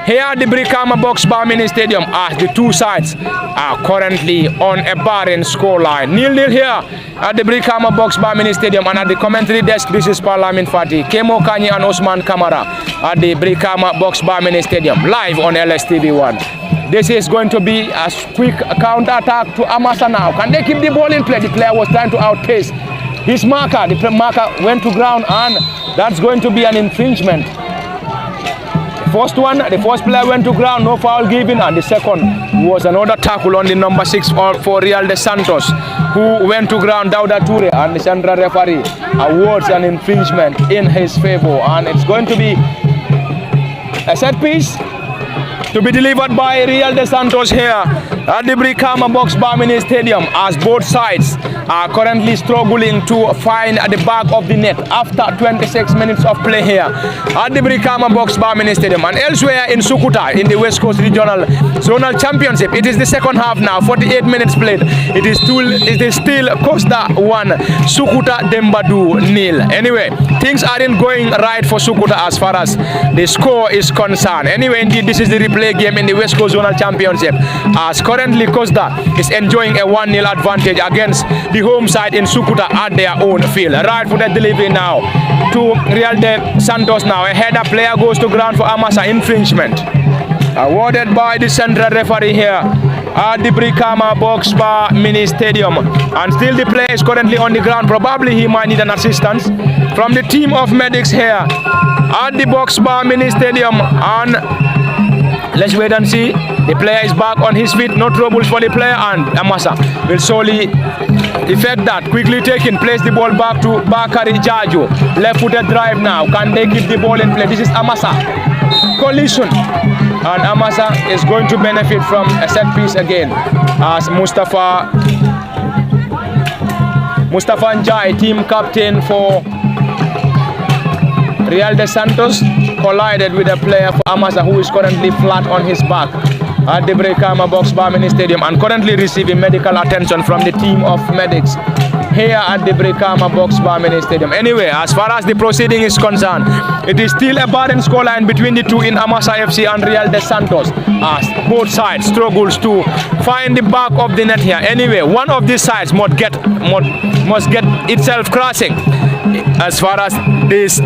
here at the Brikama Box Bar Mini Stadium, as the two sides are currently on a barren scoreline. 0-0 here at the Brikama Box Bar Mini Stadium. And at the commentary desk, this is Parlament Fati, Kemo Kanyi and Osman Kamara at the Brikama Box Bar Mini Stadium, live on LSTV1. This is going to be a quick counter attack to Amasa now. Can they keep the ball in play? The player was trying to outpace his marker. The marker went to ground, and that's going to be an infringement. The first player went to ground, no foul given, and the second was another tackle on the number 6 for Real de Santos, who went to ground, Dauda Toure, and the central referee awards an infringement in his favor. And it's going to be a set piece to be delivered by Real de Santos here at the Brikama Box Bar Mini Stadium, as both sides are currently struggling to find at the back of the net after 26 minutes of play here at the Brikama Box Bar Mini Stadium. And elsewhere in Sukuta, in the West Coast Regional Zonal Championship, it is the second half now, 48 minutes played. It is still Costa 1, Sukuta Dembadu 0. Anyway, things aren't going right for Sukuta as far as the score is concerned. Anyway, indeed, this is the replay game in the West Coast Zonal Championship, as currently Costa is enjoying a 1-0 advantage against the home side in Sukuta at their own field. Right for the delivery now to Real de Santos now. A header, player goes to ground for Amasa. Infringement awarded by the central referee here at the Brikama Box Bar Mini Stadium. And still the player is currently on the ground. Probably he might need an assistance from the team of medics here at the Box Bar Mini Stadium. And let's wait and see. The player is back on his feet. No troubles for the player, and Amasa will solely effect that. Quickly taken, place the ball back to Bakari Jajo. Left-footed drive now. Can they keep the ball in play? This is Amasa. Collision. And Amasa is going to benefit from a set piece again, as Mustafa Njai, team captain for Real de Santos, collided with a player for Amasa, who is currently flat on his back at the Brikama Box Bar Mini Stadium and currently receiving medical attention from the team of medics here at the Brikama Box Bar Mini Stadium. Anyway, as far as the proceeding is concerned, it is still a barren scoreline between the two in Amasa FC and Real de Santos, as both sides struggles to find the back of the net here. Anyway, one of these sides must get itself crossing. As far as this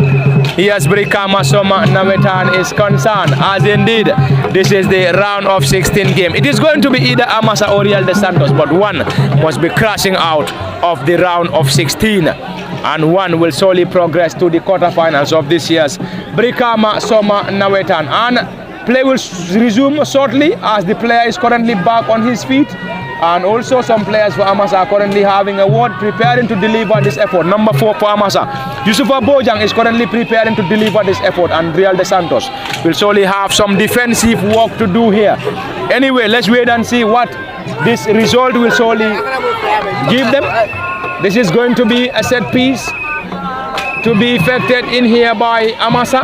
here's Brikama Soma Nawettan is concerned, as indeed this is the round of 16 game. It is going to be either Amasa or Real de Santos, but one must be crashing out of the round of 16 and one will solely progress to the quarterfinals of this year's Brikama Soma Nawettan. And play will resume shortly as the player is currently back on his feet. And also some players for Amasa are currently having a word, preparing to deliver this effort. Number 4 for Amasa, Yusufa Bojang is currently preparing to deliver this effort, and Real de Santos will surely have some defensive work to do here. Anyway, let's wait and see what this result will surely give them. This is going to be a set piece to be effected in here by Amasa.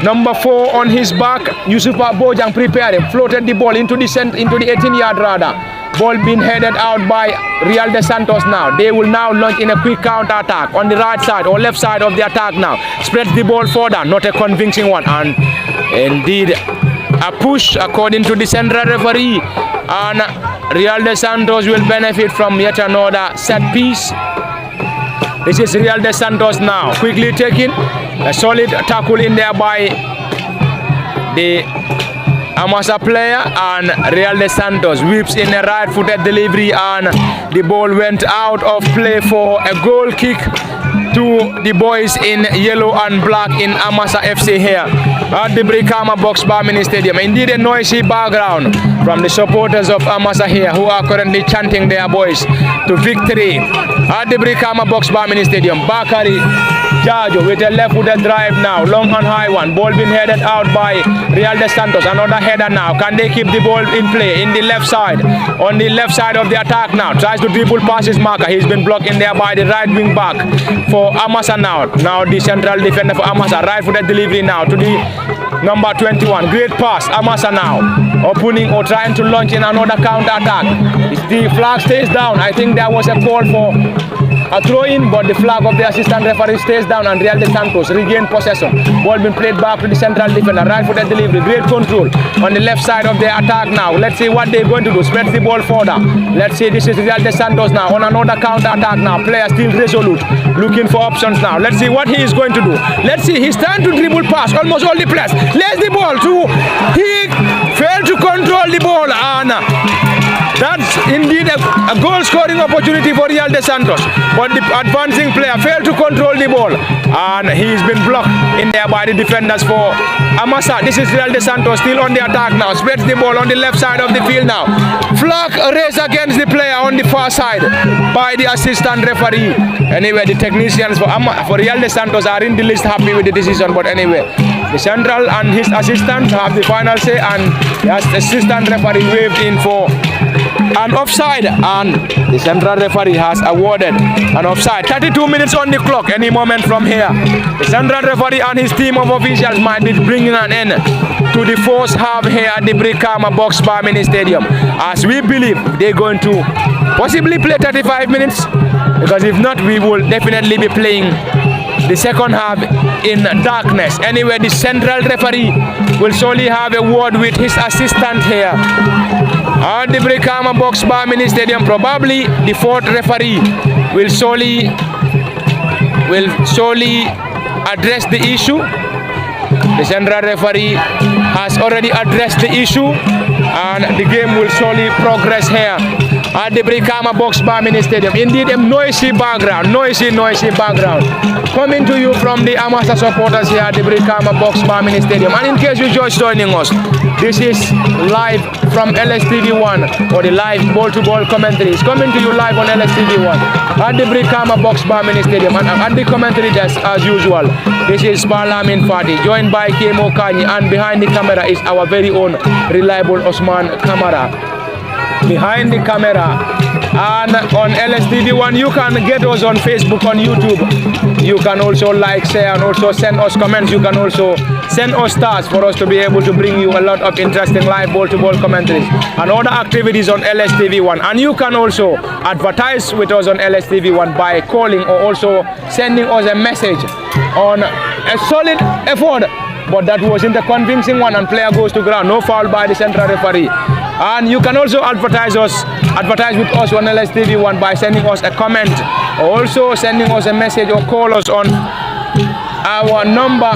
Number 4 on his back, Yusufa Bojang preparing, floated the ball into the 18-yard radar. Ball being headed out by Real de Santos now. They will now launch in a quick counter attack on the right side or left side of the attack now. Spreads the ball further, not a convincing one. And indeed, a push according to the central referee. And Real de Santos will benefit from yet another set piece. This is Real de Santos now. Quickly taking a solid tackle in there by the Amasa player, and Real de Santos whips in a right-footed delivery, and the ball went out of play for a goal kick to the boys in yellow and black in Amasa FC here at the Brikama Box Bar Mini Stadium. Indeed, a noisy background from the supporters of Amasa here, who are currently chanting their boys to victory at the Brikama Box Bar Mini Stadium. Bakari Jajo with a left-footed drive now, long and high one. Ball being headed out by Real de Santos. Another header now. Can they keep the ball in play in the left side? On the left side of the attack now. Tries to dribble past his marker. He's been blocked in there by the right wing back for Amasa now. Now the central defender for Amasa. Right-footed delivery now to the number 21. Great pass. Amasa now opening or trying to launch in another counter attack. The flag stays down. I think there was a call for a throw-in, but the flag of the assistant referee stays down and Real de Santos regain possession. Ball being played back to the central defender. Right-footed delivery. Great control on the left side of the attack now. Let's see what they're going to do. Spread the ball further. Let's see, this is Real de Santos now on another counter attack now. Player still resolute, looking for options now. Let's see what he is going to do. Let's see, he's trying to dribble pass almost all the players. Lays the ball to, he failed to control the ball, and that's indeed a goal scoring opportunity for Real de Santos. But the advancing player failed to control the ball, and he's been blocked in there by the defenders for Amasa. This is Real de Santos still on the attack now. Spreads the ball on the left side of the field now. Flag raised against the player on the far side by the assistant referee. Anyway, the technicians for Real de Santos are in the least happy with the decision, but anyway, the central and his assistant have the final say, and the assistant referee waved in for an offside, and the central referee has awarded an offside. 32 minutes on the clock. Any moment from here, the central referee and his team of officials might be bringing an end to the first half here at the Brikama Box Bar Mini Stadium, as we believe they're going to possibly play 35 minutes, because if not, we will definitely be playing the second half in darkness. Anyway, the central referee will surely have a word with his assistant here at the Brikama Box Bar Mini Stadium. Probably the fourth referee will surely address the issue. The central referee has already addressed the issue, and the game will surely progress here at the Brikama Box Bar Mini Stadium. Indeed, a noisy background, noisy background coming to you from the Amasa supporters here at the Brikama Box Bar Mini Stadium. And in case you're just joining us, this is live from LSTV1, or the live ball-to-ball commentary is coming to you live on LSTV1 at the Brikama Box Bar Mini Stadium. And at the commentary desk, as usual, this is Parlamin Fati, joined by Kemo Kanyi, and behind the camera is our very own reliable Osman Kamara. behind the camera. And on LSTV1, you can get us on Facebook, on YouTube. You can also like, share, and also send us comments. You can also send us stars for us to be able to bring you a lot of interesting live ball-to-ball commentaries and other activities on LSTV1. And you can also advertise with us on LSTV1 by calling or also sending us a message on a solid effort. But that wasn't a convincing one, and player goes to ground. No foul by the central referee. And you can also advertise with us on LSTV1 by sending us a comment, or also sending us a message or call us on our number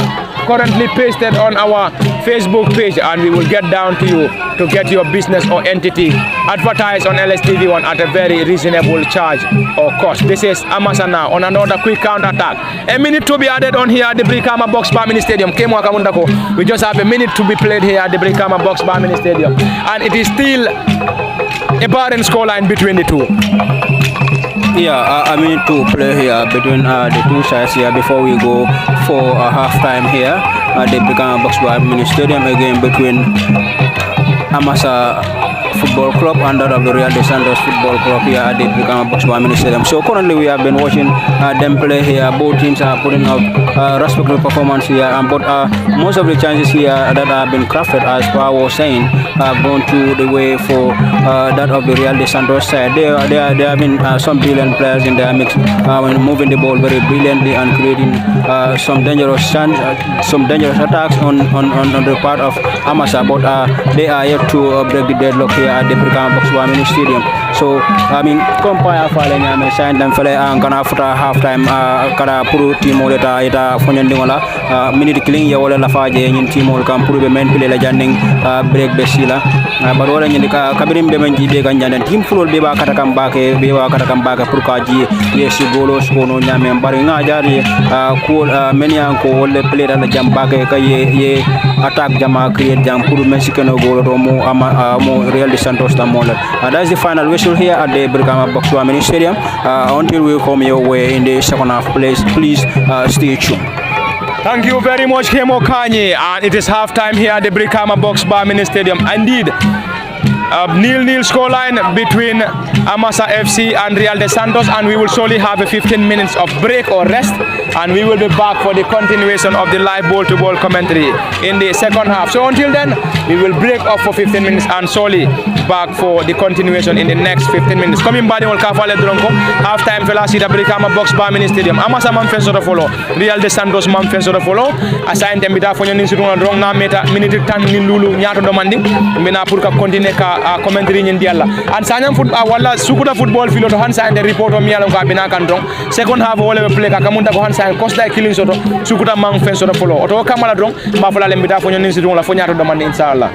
currently pasted on our Facebook page, and we will get down to you to get your business or entity advertised on LSTV1 at a very reasonable charge or cost. This is Amasa now on another quick counter attack. A minute to be added on here at the Brikama Box Bar Mini Stadium. We just have a minute to be played here at the Brikama Box Bar Mini Stadium, and it is still a barren scoreline between the two. Yeah, I mean to play here between the two sides here before we go for a halftime here at the Brikama Box Bar Mini Stadium, again between Amasa Football Club and that of the Real de Santos Football Club here at the Brikama Box Bar Mini Stadium. So currently we have been watching them play here. Both teams are putting out respectable performance here, but most of the chances here that have been crafted, as I was saying, have gone to the way for that of the Real de Santos side. There have been some brilliant players in their mix, moving the ball very brilliantly and creating some dangerous attacks on the part of Amasa, but they are yet to break the deadlock here at the Brikama Box Bar Mini Stadium. So I mean, compare fale nyame sign them fale kana futa half time kada puru team oleta ita fonyandingola minute killing ya wala lafaje nyin team ol kam puru be men pile la janding break be sila but wala nyi ka kabirim be manji be ganjanden team full be ba kata kam bake pour ka ji yes golo skono nyame bari nga jari ko meni an ko wala play dan jam bake ka ye attack jama create jam pour mexican golo to mo Real de Santos tamola. That's the final whistle here at the Brikama Box Bar Mini Stadium. Until we come your way in the second half, please stay tuned. Thank you very much, Kemo Kanye. And it is halftime here at the Brikama Box Bar Mini Stadium. Indeed, nil-nil scoreline between Amasa FC and Real de Santos, and we will surely have a 15 minutes of break or rest, and we will be back for the continuation of the live ball-to-ball commentary in the second half. So until then, we will break off for 15 minutes and surely back for the continuation in the next 15 minutes. Coming back, we'll kafale dronko halftime fela sita Brikama Box Bar Mini Stadium. Amasa man sort of follow, Real de Santos man sort of follow. Assign them bita fonyo ninsi drong na meta minute tan ni lulu nyato domandi mbena pour ka continue ka commentary nyin dialla and sanyam football wala sukuta football filo to hansa and the report o mialo ka bina kan drong second half wala play ka kamunta ko hansa costa killing soto sukuta man sort of follow auto kamala drong ma fola le bita fonyo ninsi drong la fonyato domandi inshallah.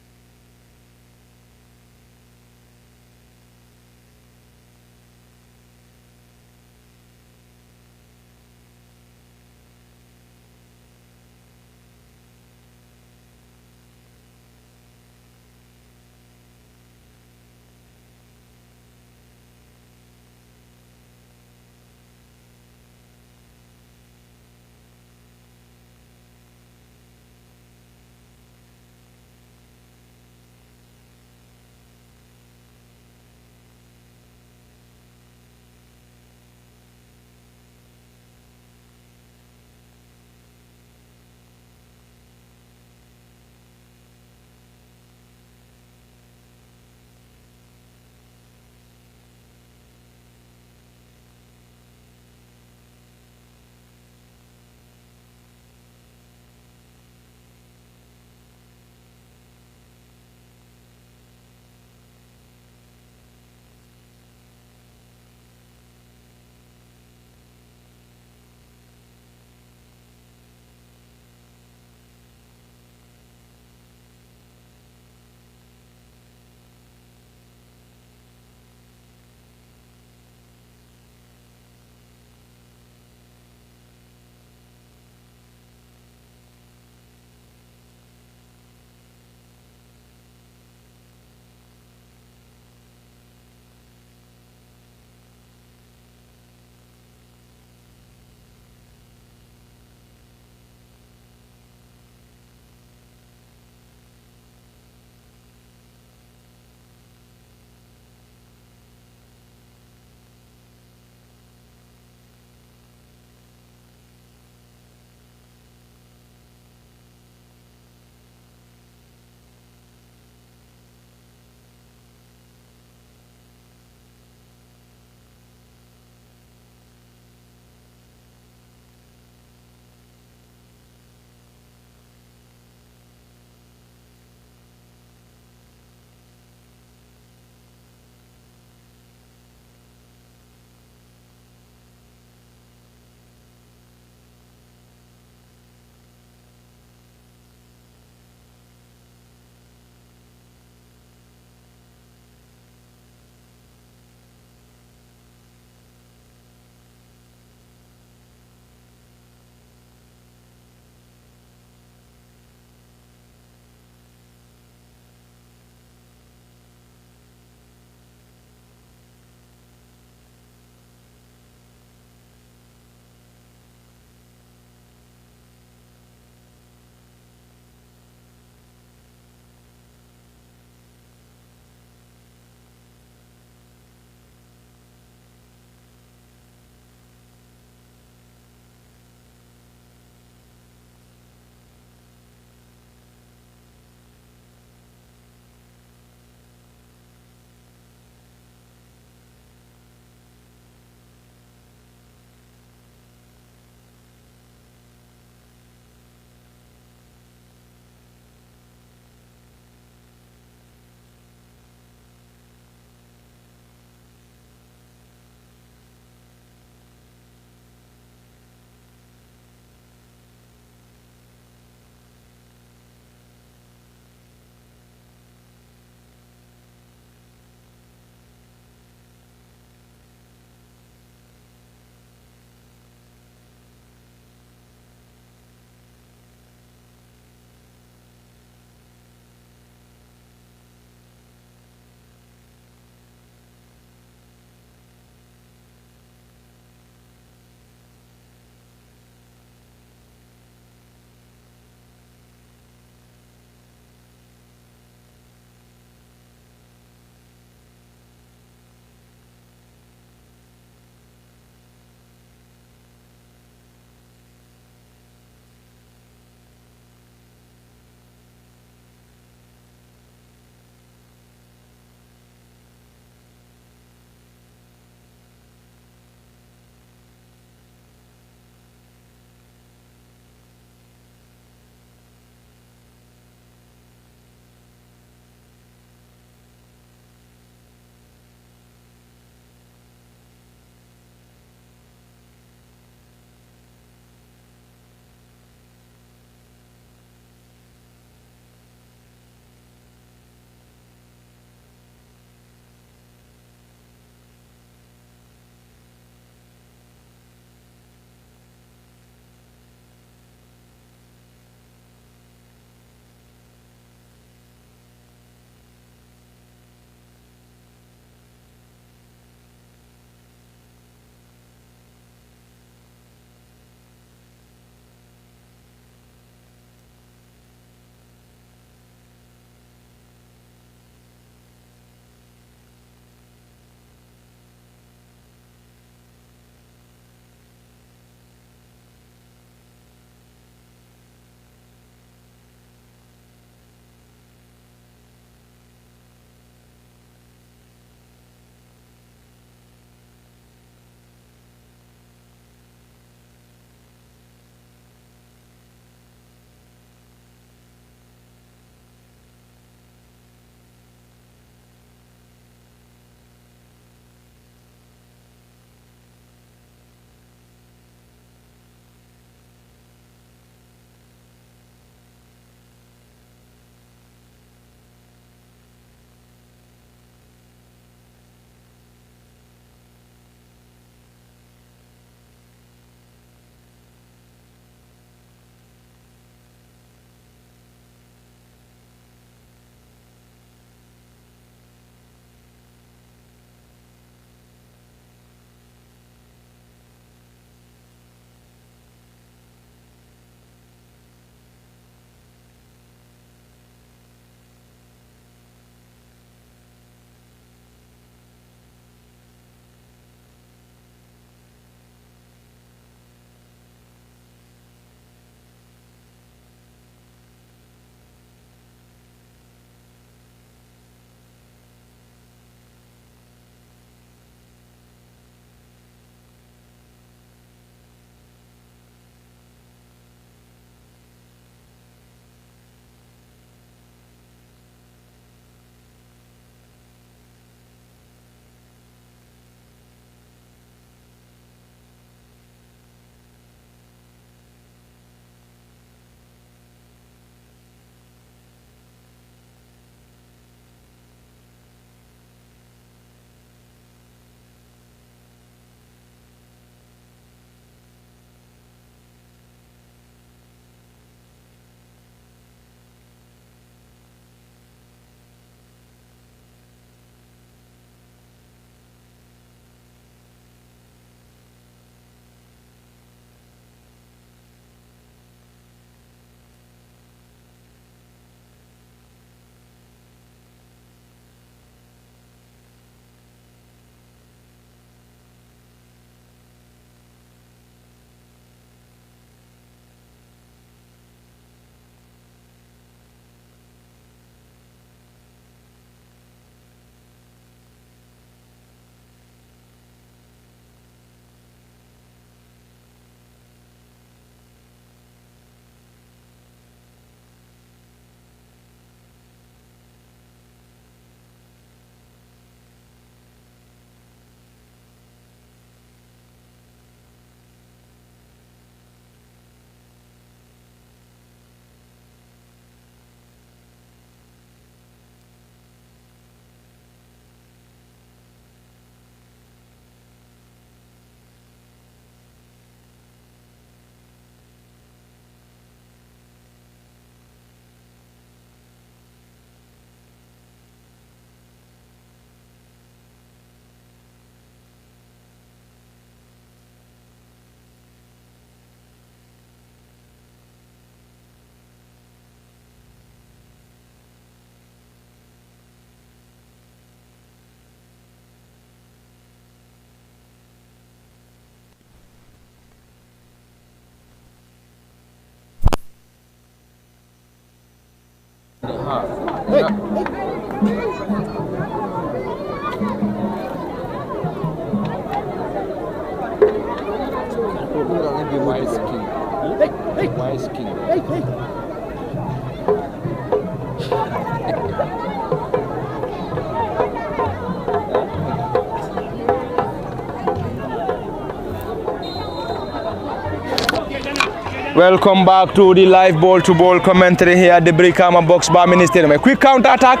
Welcome back to the live ball-to-ball commentary here at the Brikama Box Bar Mini Stadium. A quick counter-attack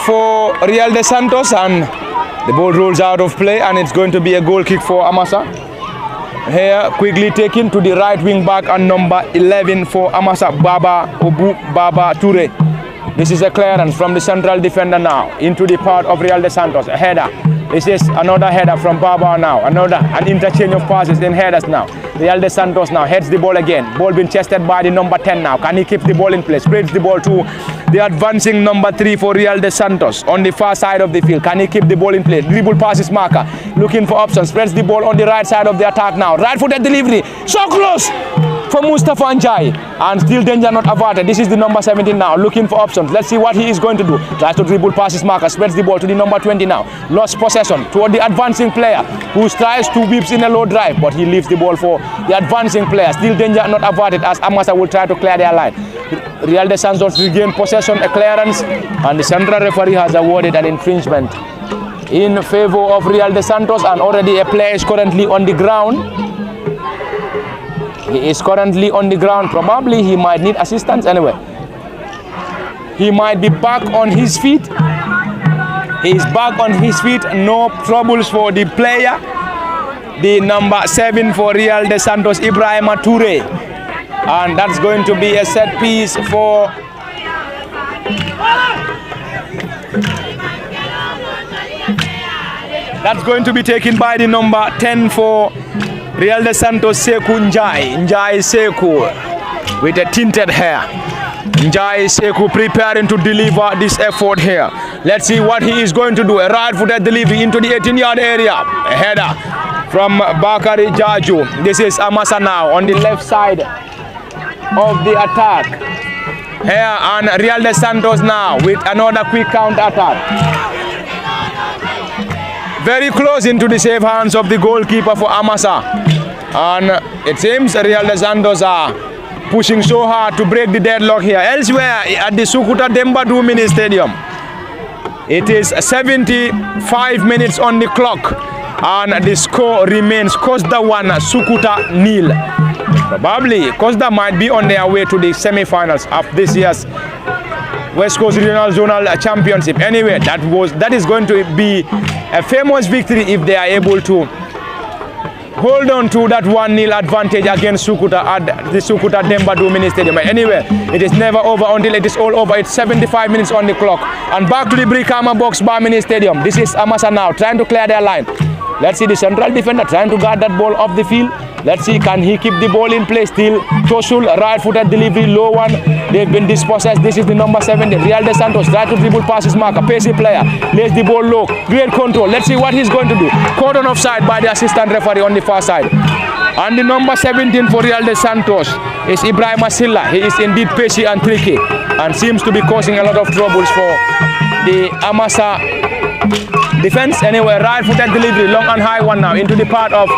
for Real de Santos, and the ball rolls out of play, and it's going to be a goal kick for Amasa. Here, quickly taken to the right wing back and number 11 for Amasa, Baba Toure. This is a clearance from the central defender now into the part of Real de Santos. A header. This is another header from Baba now. An interchange of passes in headers now. Real de Santos now heads the ball again. Ball being chested by the number 10 now. Can he keep the ball in place? Spreads the ball to the advancing number 3 for Real de Santos on the far side of the field. Can he keep the ball in place? Dribble passes marker. Looking for options. Spreads the ball on the right side of the attack now. Right-footed delivery. So close for Mustafa Njai, and still danger not averted. This is the number 17 now, looking for options. Let's see what he is going to do. Tries to dribble passes marker, spreads the ball to the number 20 now. Lost possession toward the advancing player who tries to whips in a low drive, but he leaves the ball for the advancing player. Still danger not averted as Amasa will try to clear their line. Real de Santos regain possession, a clearance, and the central referee has awarded an infringement in favor of Real de Santos, and already a player is currently on the ground. He is currently on the ground. Probably he might need assistance anyway. He might be back on his feet. He is back on his feet. No troubles for the player. The number 7 for Real de Santos, Brikama Toure. And that's going to be a set piece for that's going to be taken by the number 10 for Real de Santos, Sekou Njai Sekou with a tinted hair. Njai Sekou preparing to deliver this effort here. Let's see what he is going to do. A right-footed delivery into the 18-yard area. A header from Bakari Jaju. This is Amasa now on the left side of the attack. Here, and Real de Santos now with another quick counter-attack. Very close into the safe hands of the goalkeeper for Amasa. And it seems Real de Santos are pushing so hard to break the deadlock here. Elsewhere at the Sukuta Dembadu Mini Stadium, it is 75 minutes on the clock, and the score remains Costa 1, Sukuta 0. Probably Costa might be on their way to the semi-finals of this year's West Coast Regional Zonal Championship. Anyway, that is going to be a famous victory if they are able to hold on to that 1-0 advantage against Sukuta at the Sukuta Dembadu Mini Stadium. Anyway, it is never over until it is all over. It's 75 minutes on the clock. And back to the Brikama Box Bar Mini Stadium. This is Amasa now trying to clear their line. Let's see the central defender trying to guard that ball off the field. Let's see, can he keep the ball in place? Still Tosul, right-footed delivery, low one. They've been dispossessed. This is the number 7, Real de Santos. Try to dribble passes marker, pacey player. Lays the ball low, great control. Let's see what he's going to do. Caught on offside by the assistant referee on the far side. And the number 17 for Real de Santos is Brikama Silla. He is indeed pacey and tricky and seems to be causing a lot of troubles for the Amasa defense. Anyway, right-footed delivery, long and high one now into the part of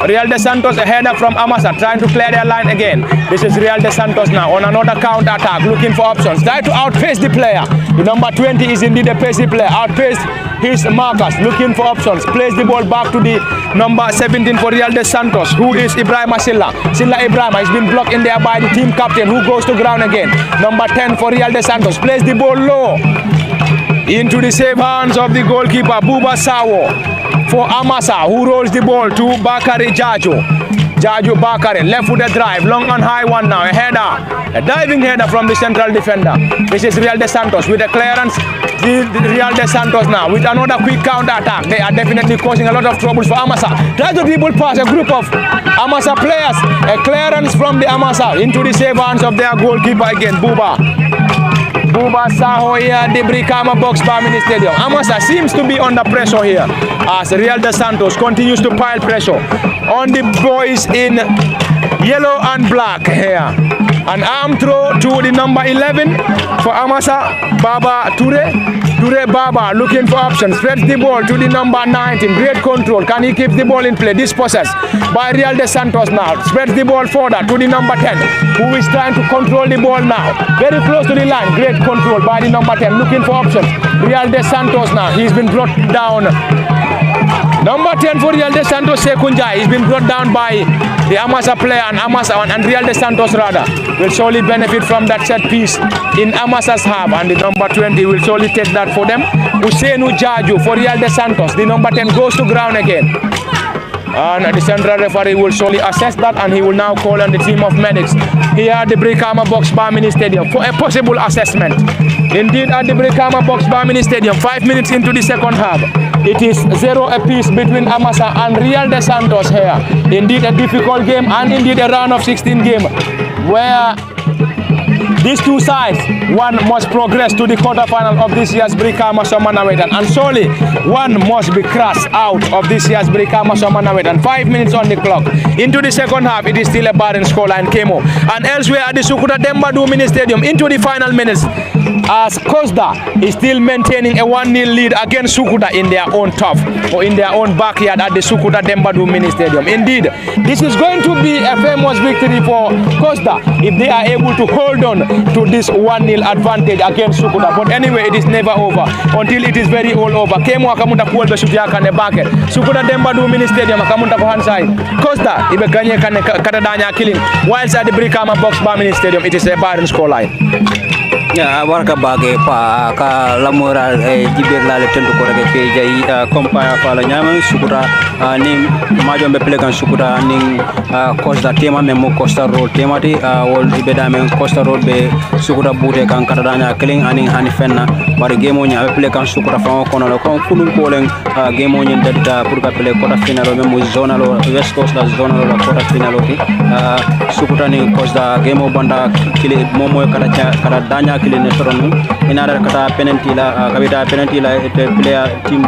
Real de Santos. A header from Amasa trying to clear their line again. This is Real de Santos now on another counter attack, looking for options. Try to outpace the player. The number 20 is indeed a pacey player. Outpaced his markers, looking for options. Plays the ball back to the number 17 for Real de Santos, who is Brikama Silla. Brikama has been blocked in there by the team captain, who goes to ground again. Number 10 for Real de Santos. Plays the ball low into the safe hands of the goalkeeper, Buba Sawo. For Amasa, who rolls the ball to Bakari Jaju Bakari, left-footed drive, long and high one now, a header, a diving header from the central defender. This is Real de Santos with a clearance. The Real de Santos now with another quick counter-attack. They are definitely causing a lot of troubles for Amasa. Try to dribble past a group of Amasa players. A clearance from the Amasa into the safe hands of their goalkeeper again, Buba Saho here at the Brikama Box Bar Mini Stadium. Amasa seems to be under pressure here as Real de Santos continues to pile pressure on the boys in yellow and black here. An arm throw to the number 11 for Amasa, Baba Ture. Ture Baba looking for options, spreads the ball to the number 19, great control, can he keep the ball in play, dispossessed by Real de Santos now, spreads the ball further to the number 10, who is trying to control the ball now, very close to the line, great control by the number 10, looking for options, Real de Santos now, he's been brought down. Number 10 for Real de Santos, Sekunjai, he's been brought down by the Amasa player, and Real de Santos rather will surely benefit from that set piece in Amasa's half, and the number 20 will surely take that for them. Usainu Jaju for Real de Santos, the number 10 goes to ground again. And the central referee will surely assess that, and he will now call on the team of medics here at the Brikama Box Bar Mini Stadium for a possible assessment. Indeed, at the Brikama Box Bar Mini Stadium, 5 minutes into the second half, it is 0 apiece between Amasa and Real de Santos here. Indeed, a difficult game, and indeed a round of 16 game where these two sides, one must progress to the quarterfinal of this year's Brikama Summer Nawettan, and surely one must be crushed out of this year's Brikama Summer Nawettan. 5 minutes on the clock. Into the second half, it is still a barren scoreline, Kemo. And elsewhere at the Sukuta Dembadu Mini Stadium, into the final minutes, as Kozda is still maintaining a 1-0 lead against Sukuta in their own turf, or in their own backyard at the Sukuta Dembadu Mini Stadium. Indeed, this is going to be a famous victory for Kozda if they are able to hold on to this 1-0 advantage against Sukuta. But anyway, it is never over until it is very all over. Kemo akamuta kuolbe shuti kane bake. Sukuta Dembadu Mini Stadium akamuta ko hansai. Kozda ibe ganye kane katadanya killing. Whilst at the Brikama Box Bar Mini Stadium, it is a barren scoreline. Ya warga bage pa ka lamora jibir la le tendu ko rege pe jay compagnie fa la nyama Sukuta ni majo be pele kan Sukuta ni Costa tema memo Costa Road tema ti wol ibe da men Costa Road be Sukuta bute kan katadanya killing ani hani fenna bari game nya be pele kan Sukuta fa ko no ko kulun ko len game nya dadita pour ka pele quarter final memo zonal West Coast la zonal la quarter final ti Sukuta ni Costa game banda kile momo katadanya ne soronu inara kata penalty la kabita penalty la player team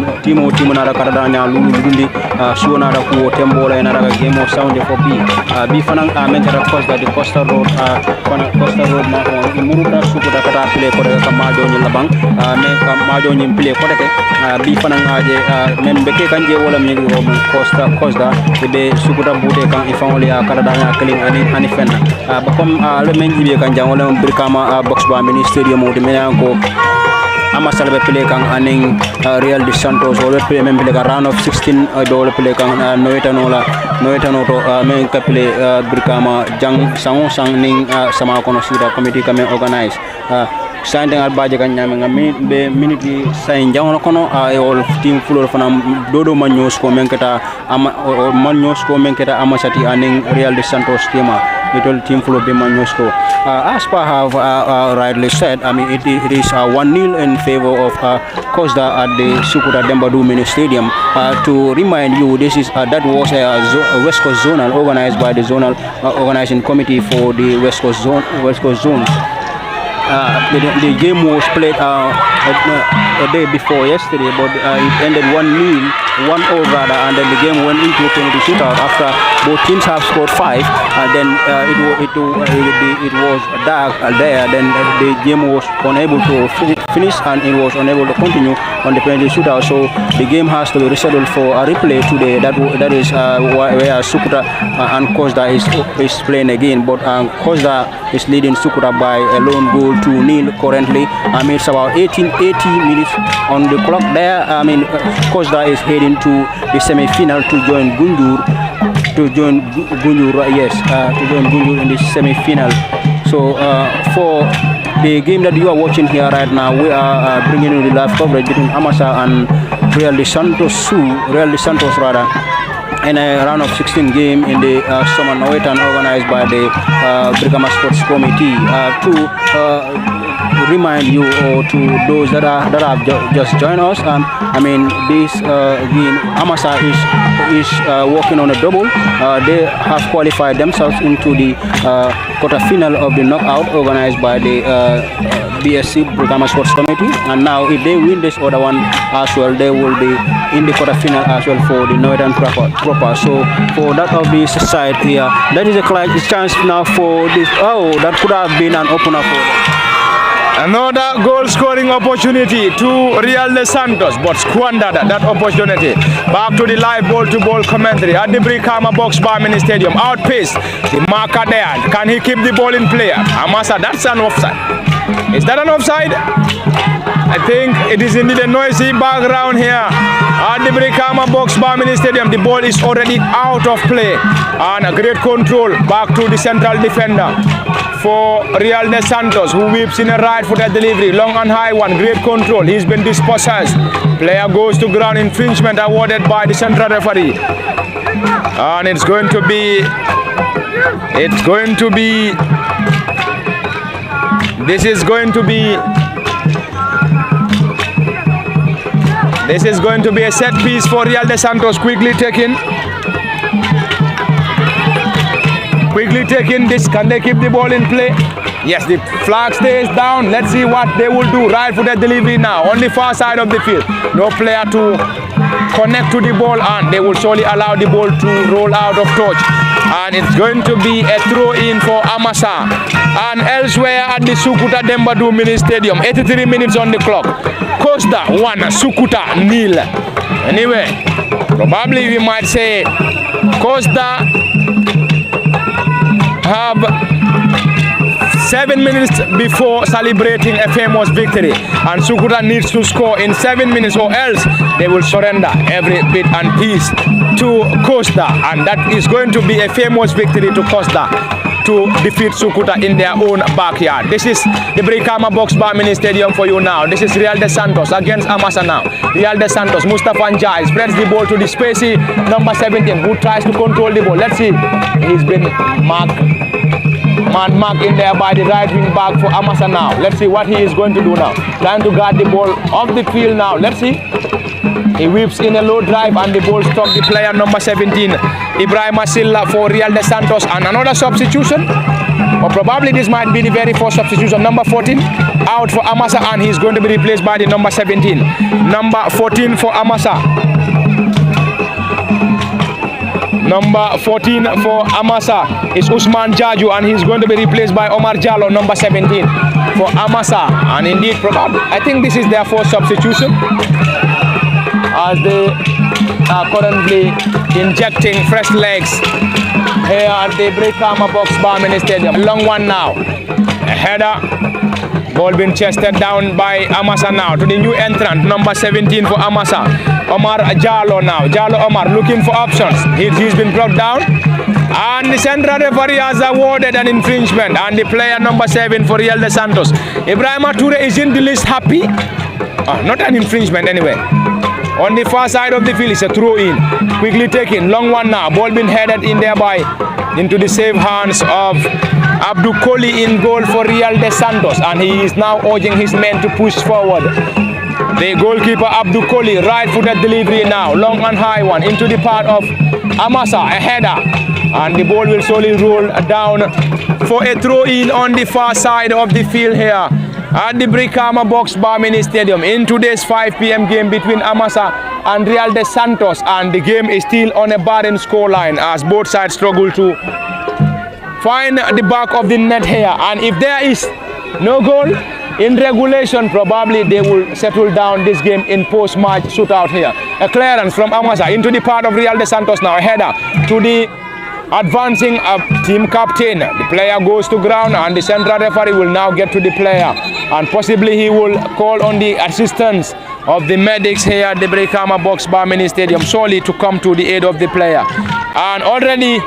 na kata danya lulu dundi suona da ko tembo la inara game of sound for b fanan mentara Costa de Costa Road Costa Road ma ko muruta Sukuta kata play ko ka majo ni labang me ka majo ni play ko de b fanan aje membe ke kanje wala mi Costa be Sukuta bude kan ifan le kata danya clean ani fenna ba comme le menji be kan jang wala Brikama Box Bar Mini Stadium de menango Amasa be play kan aning Real de Santos or play men play round of 16 do play kan Nawettan to men ka play Brikama jang sang ning sama kono sida committee kame organize sande al baje kan nyame ngami be minute sain jang kono all team full fanam dodo manyo ko men kata manyo ko men kata Amasati aning Real de Santos tema little team full be manyo ko as per have rightly said, I mean it is 1-0 in favor of Kozda at the Sukuta Dembadu Mini Stadium. To remind you, this is that was a West Coast zonal organized by the zonal organizing committee for the West Coast zone. The game was played a day before yesterday, but it ended 1-0 rather, and then the game went into a penalty shootout after both teams have scored 5, and then it was dark there. Then the game was unable to finish, and it was unable to continue on the penalty shootout. So the game has to be rescheduled for a replay today. That is where Sukuta and Kozda is playing again, but Kozda is leading Sukuta by a lone goal 2-0 currently. I mean it's about 80 minutes on the clock there. I mean Kozda is heading to the semi-final to join Gunjur. To join Gunjur in the semi-final. So for the game that you are watching here right now, we are bringing you the live coverage between Amasa and Real de Santos rather, in a round of 16 game in the Summer Nawettan organized by the Brikama Sports Committee. To remind you, or to those that have just joined us, I mean this game, Amasa is working on a double. They have qualified themselves into the quarterfinal of the knockout organized by the BSC, Brikama Sports Committee. And now if they win this other one as well, they will be in the quarterfinal as well for the Nawettan proper. So for that of this side here, that is a chance now for this. Oh, that could have been an opener for them. Another goal scoring opportunity to Real de Santos, but squandered that opportunity. Back to the live ball to ball commentary at the Brikama Box Bar Mini Stadium. Outpace the marker there. Can he keep the ball in play? Amasa, that's an offside. Is that an offside? I think it is indeed a noisy background here at the Brikama Box Bar Mini Stadium. The ball is already out of play, and a great control back to the central defender for Real de Santos, who whips in a right-footed delivery, long and high one, great control. He's been dispossessed. Player goes to ground, infringement awarded by the central referee, and this is going to be a set piece for Real de Santos. Quickly taken this. Can they keep the ball in play? Yes, the flag stays down. Let's see what they will do. Right footed delivery now on the far side of the field. No player to connect to the ball, and they will surely allow the ball to roll out of touch. And it's going to be a throw in for Amasa. And elsewhere at the Sukuta Dembadu Mini Stadium, 83 minutes on the clock. Costa 1, Sukuta 0. Anyway, probably we might say Costa have 7 minutes before celebrating a famous victory, and Sukuta needs to score in 7 minutes, or else they will surrender every bit and piece to Costa, and that is going to be a famous victory to Costa to defeat Sukuta in their own backyard. This is the Brikama Box Bar Mini Stadium for you now. This is Real de Santos against Amasa now. Real de Santos, Mustafa Njai spreads the ball to the spacey number 17, who tries to control the ball. Let's see, he's been marked in there by the right wing back for Amasa now. Let's see what he is going to do now. Trying to guard the ball off the field now. Let's see. He whips in a low drive, and the ball struck the player number 17, Ibrahima Silla, for Real de Santos. And another substitution, or probably this might be the very first substitution. Number 14 out for Amasa, and he's going to be replaced by the number 17. Number 14 for Amasa. Number 14 for Amasa is Usman Jaju, and he's going to be replaced by Omar Jallo, number 17 for Amasa. And indeed, probably, I think this is their first substitution, as they are currently injecting fresh legs here at the Brikama Box Bar Mini Stadium. A long one now. A header. Ball being chested down by Amasa now to the new entrant, number 17 for Amasa, Omar Jallo now. Jallo Omar looking for options. He's been brought down, and the central referee has awarded an infringement, and the player number 7 for Real de Santos, Ibrahima Toure, is in the list happy. Not an infringement anyway. On the far side of the field is a throw in. Quickly taken, long one now. Ball being headed in thereby into the safe hands of Abdul Koli in goal for Real de Santos, and he is now urging his men to push forward. The goalkeeper Abdul Koli, right-footed delivery now, long and high one into the part of Amasa, a header, and the ball will slowly roll down for a throw in on the far side of the field here at the Brikama Box Bar Mini Stadium in today's 5 p.m. game between Amasa and Real de Santos, and the game is still on a barren scoreline as both sides struggle to find the back of the net here. And if there is no goal in regulation, probably they will settle down this game in post-match shootout here. A clearance from Amasa into the part of Real de Santos now, a header to the advancing team captain. The player goes to ground, and the central referee will now get to the player, and possibly he will call on the assistance of the medics here at the Brikama Box Bar Mini Stadium, solely to come to the aid of the player. And already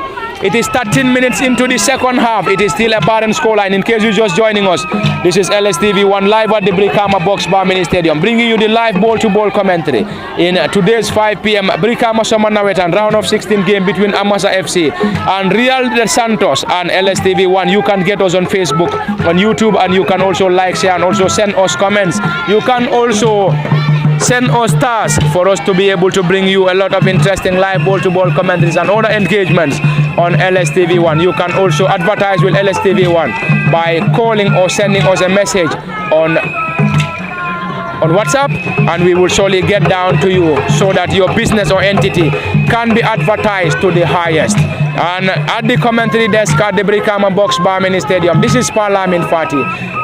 it is 13 minutes into the second half. It is still a barren scoreline. In case you're just joining us, this is LSTV1 live at the Brikama Box Bar Mini Stadium, bringing you the live ball-to-ball commentary in today's 5 p.m. Brikama Summer Nawettan round of 16 game between Amasa FC and Real de Santos and LSTV1. You can get us on Facebook, on YouTube, and you can also like, share, and also send us comments. You can also send us stars for us to be able to bring you a lot of interesting live ball-to-ball commentaries and other engagements on LSTV1. You can also advertise with LSTV1 by calling or sending us a message on WhatsApp, and we will surely get down to you so that your business or entity can be advertised to the highest. And at the commentary desk at the Brikama Box Bar Mini Stadium, this is Parlamin Fati,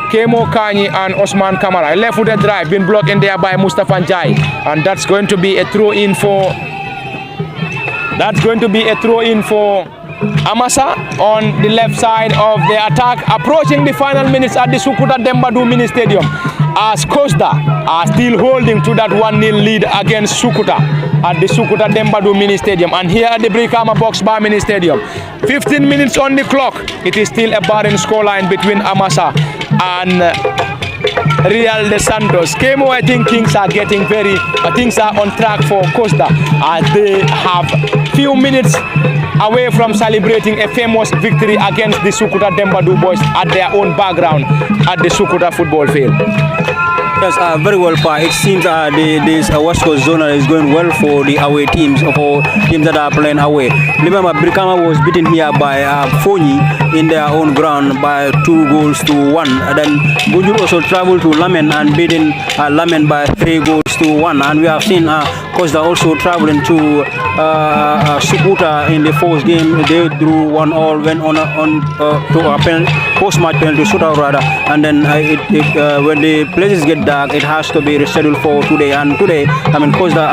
Kemo Kanyi and Osman Kamara. A left-footed drive been blocked in there by Mustafa Njai, and that's going to be a throw-in for Amasa on the left side of the attack, approaching the final minutes at the Sukuta Dembadu Mini Stadium, as Costa are still holding to that 1-0 lead against Sukuta at the Sukuta Dembadu Mini Stadium. And here at the Brikama Box Bar Mini Stadium, 15 minutes on the clock, it is still a barren scoreline between Amasa and Real de Santos. Kemo, I think things are on track for Costa as they have few minutes away from celebrating a famous victory against the Sukuta Dembadu boys at their own background at the Sukuta football field. Yes, very well, Pa. It seems this West Coast Zonal is going well for the away teams, for teams that are playing away. Remember, Brikama was beaten here by Fonyi in their own ground by 2-1. And then Gunjur also traveled to Lamen and beaten Lamen by 3-1. And we have seen Costa also traveling to Sukuta in the first game. They drew 1-1, went on to a post-match penalty shootout rather. And then when the places get dark, it has to be rescheduled for today. And today, Costa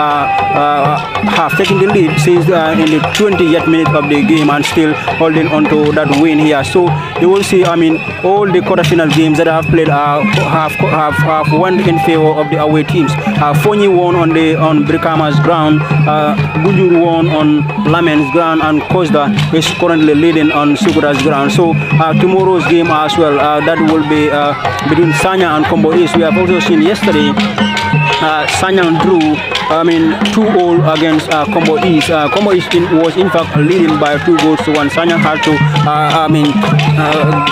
have taken the lead since in the 20th minute of the game and still holding on to that win here. So you will see, all the quarterfinal games that I have played have won in favor of the away teams. Fonyi won on Brikama's ground, Gunjur won on Lamen's ground, and Costa is currently leading on Sukuta's ground. So tomorrow's game as well, that will be between Sanya and Combo East. We have also seen yesterday Sanyang drew 2-0 against Combo East. Combo East was in fact leading by 2-1. Sanyang had to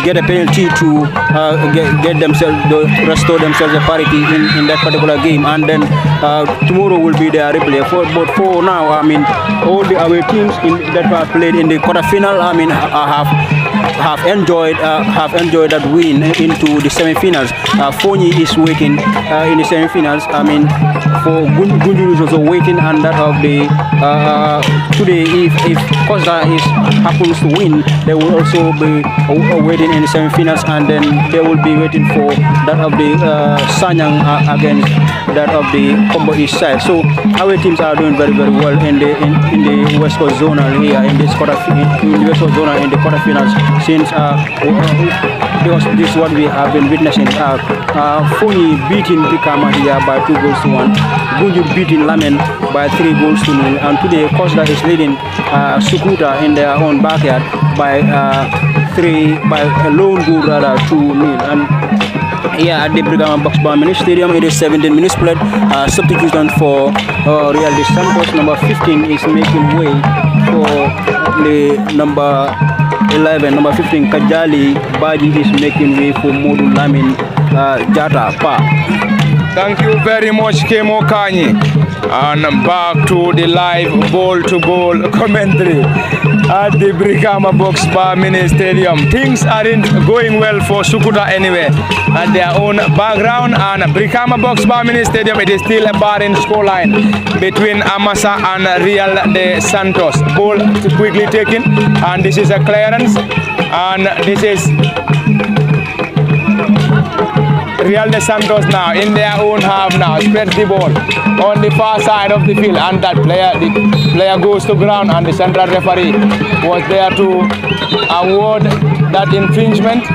get a penalty to get themselves restore themselves a parity in that particular game, and then tomorrow will be their replay. But for now, all the away teams that have played in the quarterfinal, have enjoyed that win into the semi-finals. Fonyi is waiting in the semi-finals. For Gunjur is also waiting, and that of the today, if Costa happens to win, they will also be waiting in the semi-finals, and then they will be waiting for that of the Sanyang against that of the Combo East side. So our teams are doing very well in the West Coast Zonal here in the West Coast Zonal in the quarterfinals, since this is what we have been witnessing. Fonyi beating Brikama here by 2-1. Gunjur beating Lamen by 3-0, and today Costa is leading Sukuta in their own backyard by a lone goal rather 2-0. And here at the Brikama Box Bar Mini Stadium, it is 17 minutes played. Substitution for Real de Santos. Number 15 is making way for the number 11. Number 15 Kajali Baji is making way for Modu Lamin Jata Pa. Thank you very much, Kemo Kanyi. And back to the live ball-to-ball commentary at the Brikama Box Bar Mini Stadium. Things aren't going well for Sukuta anyway at their own background, and Brikama Box Bar Mini Stadium, it is still a barren scoreline between Amasa and Real de Santos. Ball quickly taken, and this is a clearance, and this is Real de Santos now in their own half now, spreads the ball on the far side of the field, and the player goes to ground, and the central referee was there to award that infringement,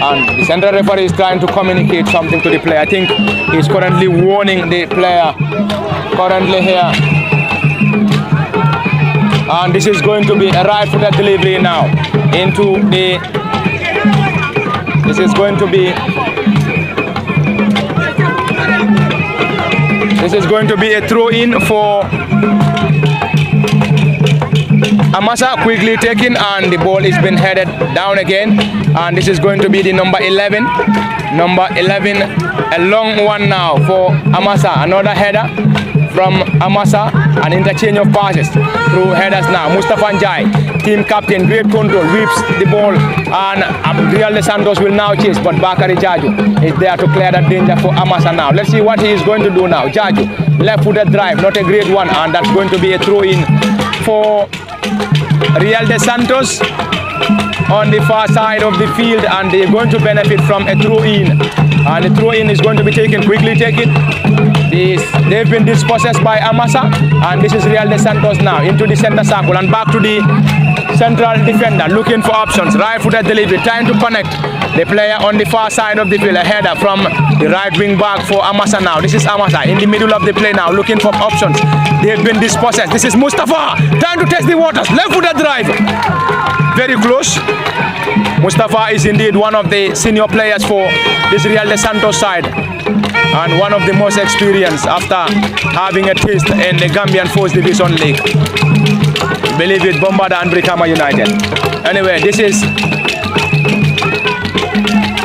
and the central referee is trying to communicate something to the player. I think he's currently warning the player currently here, and this is going to be a right-footed delivery now into the This is going to be a throw-in for Amasa quickly taken, and the ball is being headed down again, and this is going to be the number 11. Number 11, a long one now for Amasa. Another header from Amasa, an interchange of passes through headers now. Mustafa Njai, team captain, great control, whips the ball, and Real Santos will now chase, but Bakari Jaju is there to clear that danger for Amasa now. Let's see what he is going to do now. Jaju, left-footed drive, not a great one, and that's going to be a throw-in for Real de Santos on the far side of the field, and they're going to benefit from a throw-in, and the throw-in is going to be quickly taken. They've been dispossessed by Amasa, and this is Real de Santos now into the center circle and back to the central defender, looking for options. Right-footed delivery, trying to connect the player on the far side of the field. A header from the right wing back for Amasa now. This is Amasa in the middle of the play now, looking for options. They've been dispossessed. This is Mustafa trying to test the waters. Left-footed drive, very close. Mustafa is indeed one of the senior players for this Real de Santos side, and one of the most experienced after having a taste in the Gambian First Division League. Believe it, Bombada and Brikama United. Anyway, this is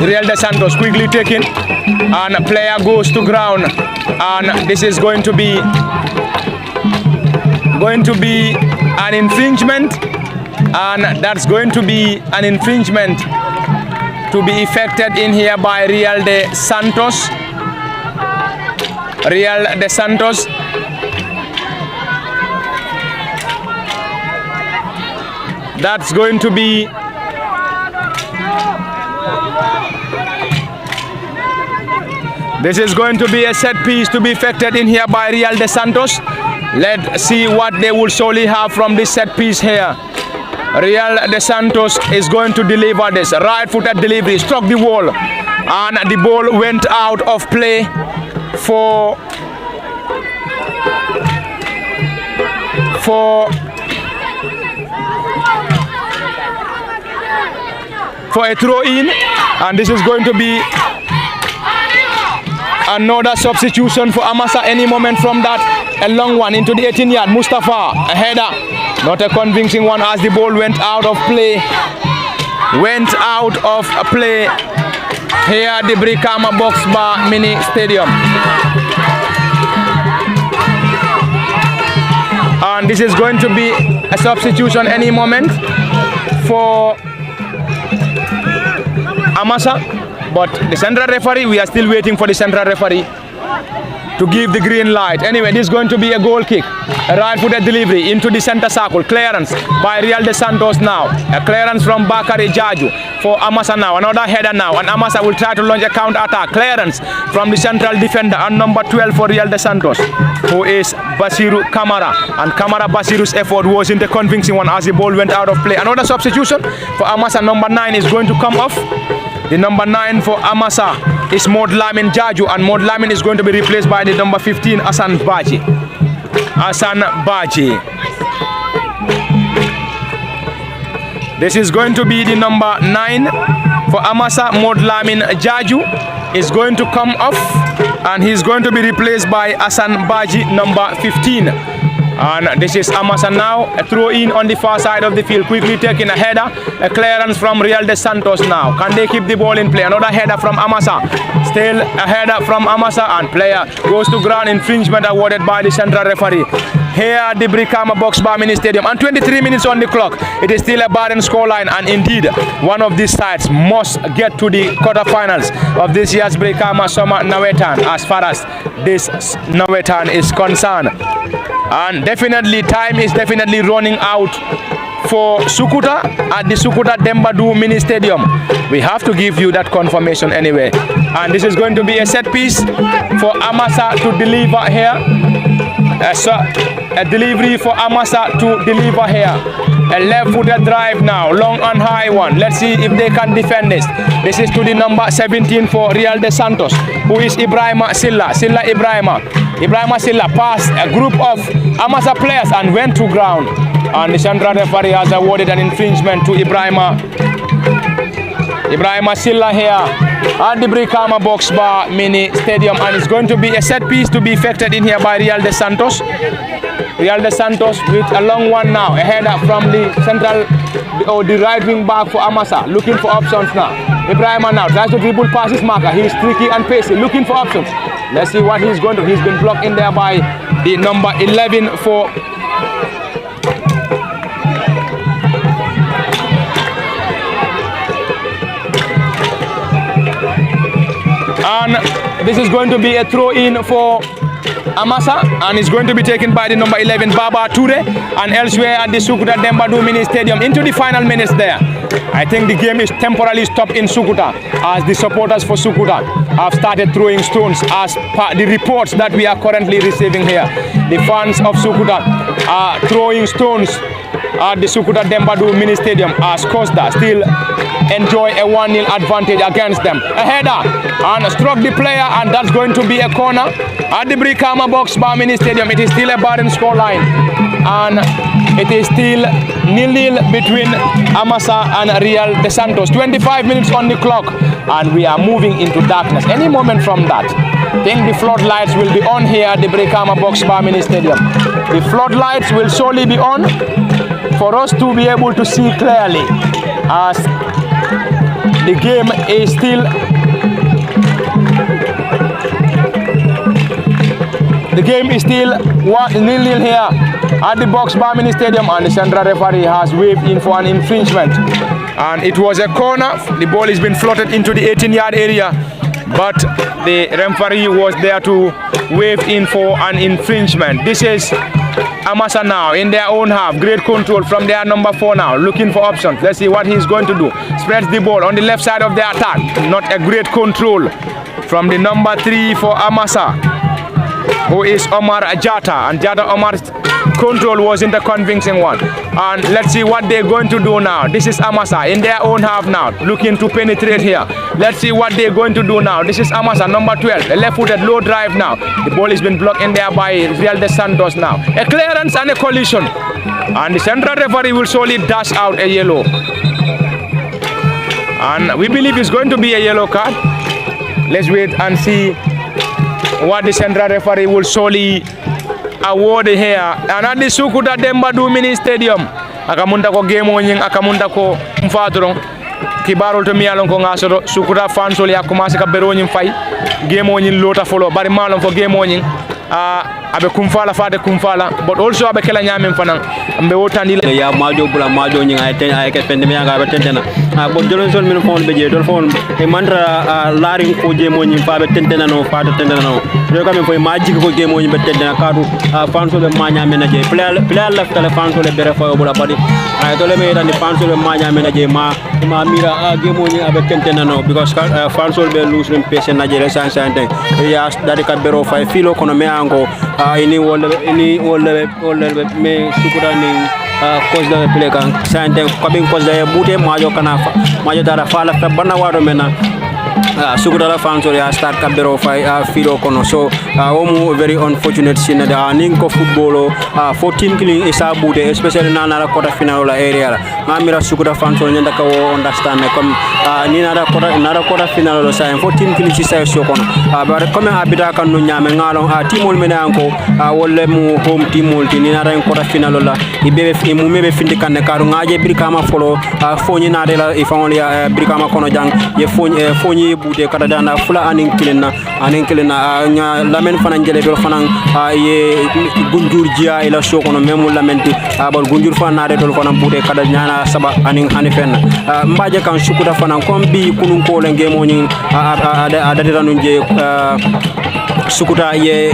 Real de Santos quickly taken, and a player goes to ground, and this is going to be an infringement, and that's going to be an infringement to be effected in here by Real de Santos. Real de Santos. That's going to be this is going to be a set piece to be effected in here by Real de Santos. Let's see what they will surely have from this set piece here. Real de Santos is going to deliver this right-footed delivery, struck the wall, and the ball went out of play for a throw-in, and this is going to be another substitution for Amasa any moment from that. A long one into the 18-yard. Mustafa, a header, not a convincing one as the ball went out of play. Here at the Brikama Box Bar Mini Stadium. And this is going to be a substitution any moment for Amasa, but the central referee, we are still waiting for the central referee to give the green light. Anyway, this is going to be a goal kick, a right-footed delivery into the center circle, clearance by Real de Santos now, a clearance from Bakari Jaju for Amasa now, another header now, and Amasa will try to launch a counter-attack, clearance from the central defender and number 12 for Real de Santos, who is Basiru Kamara, and Kamara Basiru's effort wasn't a convincing one as the ball went out of play. Another substitution for Amasa, number 9 is going to come off. The number 9 for Amasa is Mod Lamin Jaju, and Mod Lamin is going to be replaced by the number 15 Hassan Baji. This is going to be the number 9 for Amasa. Mod Lamin Jaju is going to come off, and he's going to be replaced by Hassan Baji, number 15. And this is Amasa now, a throw-in on the far side of the field, quickly taking a header, a clearance from Real de Santos now. Can they keep the ball in play? Another header from Amasa, still a header from Amasa, and player goes to ground. Infringement awarded by the central referee here at the Brikama Box Bar Mini Stadium, and 23 minutes on the clock. It is still a barren scoreline, and indeed one of these sides must get to the quarterfinals of this year's Brikama Summer Nawettan as far as this Nawettan is concerned. And definitely time is definitely running out for Sukuta at the Sukuta Dembadu Mini Stadium. We have to give you that confirmation anyway. And this is going to be a set piece for Amasa to deliver here. A delivery for Amasa to deliver here. A left-footed drive now, long and high one. Let's see if they can defend this. This is to the number 17 for Real de Santos, who is Ibrahima Silla. Ibrahima Silla passed a group of Amasa players and went to ground. And the central referee has awarded an infringement to Ibrahima Silla here. at the Brikama Box Bar Mini Stadium, and it's going to be a set piece to be effected in here by Real de Santos. Real de Santos with a long one now, a header from the central or the right wing back for Amasa, looking for options now. Brikama now tries to dribble past his marker. He's tricky and pacey, looking for options. Let's see what he's going to. He's been blocked in there by the number 11 for and this is going to be a throw in for Amasa, and it's going to be taken by the number 11 Baba Toure, and elsewhere at the Sukuta Dembadou Mini Stadium into the final minutes there. I think the game is temporarily stopped in Sukuta as the supporters for Sukuta have started throwing stones as per the reports that we are currently receiving here. The fans of Sukuta are throwing stones at the Sukuta Dembadou Mini Stadium as Costa still enjoy a 1-0 advantage against them. A header and struck the player, and that's going to be a corner at the Brikama Box Bar Mini Stadium. It is still a barren scoreline, and it is still 0-0 between Amasa and Real de Santos. 25 minutes on the clock, and we are moving into darkness. Any moment from that, I think the floodlights will be on here at the Brikama Box Bar Mini Stadium. The floodlights will surely be on for us to be able to see clearly, as the game is still nil-nil here at the Box Bar Mini Stadium, and the central referee has waved in for an infringement, and it was a corner. The ball has been floated into the 18-yard area, but the referee was there to wave in for an infringement. This is Amasa now in their own half. Great control from their number 4 now, looking for options. Let's see what he's going to do. Spreads the ball on the left side of the attack. Not a great control from the number 3 for Amasa, who is Omar Jata, and Jata Omar's control wasn't a convincing one. And let's see what they're going to do now. This is Amasa in their own half now, looking to penetrate here. Let's see what they're going to do now. This is Amasa, number 12, a left-footed low drive now. The ball has been blocked in there by Real de Santos now. A clearance and a collision, and the central referee will surely dash out a yellow, and we believe it's going to be a yellow card. Let's wait and see what the central referee will surely award here. And at the Sukuta Dembadou Mini Stadium, akamunda ko game wonying, akamunda ko mfatron kibarol to miyalon ko ngasoro Sukuta fans oli akomase ka beronyim fay game wonying lota follow bari malon fo game wonying abe kumfala fade kumfala, but also abe kela nyamen fanan ambe wotandi ya majo bula majo nyinga ay ke pende mi nga be tentena bon jolon min fon be je dol fon e mandra larin ko je mo nyim fa be tentena no fa de tentena no do kam fo maji ko ge mo nyim be tentena kadu fanso be manya men je player left tele fanso le bere fo bula badi ay to le me dan fanso be manya men je ma mira ge mo nyim abe tentena no, because fanso be lose rim pese na je le sansante ya dadi ka bero fa filo kono me ango ini wole me Sukuta ni cause da play kan sante ko bin cause da bute majo kana majo dara fala fe bana wado mena Sukuta la fans ya start kabero fa filo kono, so omu very unfortunate scene da ninko football 14 killing isa bute, especially na la quarter final la area ngamira Sukuta fans nyanda ka understand comme ni na quarter final la sa 14 killing ci sa so kono ba comme habita kan no nyame ngalon timol mena anko wolle mu home timol ni na quarter final la ibe mu mebe findi kan karu ngaje Brikama follow foni na de la ifon ya Brikama kono jang ye foni bude kada dana fula anin kilena nya lamen fanan jele dol fanan ye gunjur jia ila shokono memu lamenti bal gunjur fana de dol fanan bude kada nyana saba anin hanifen mbaje kan Sukuta fanan kombi kunun ko le ngemo ni ada ranu je Sukuta ye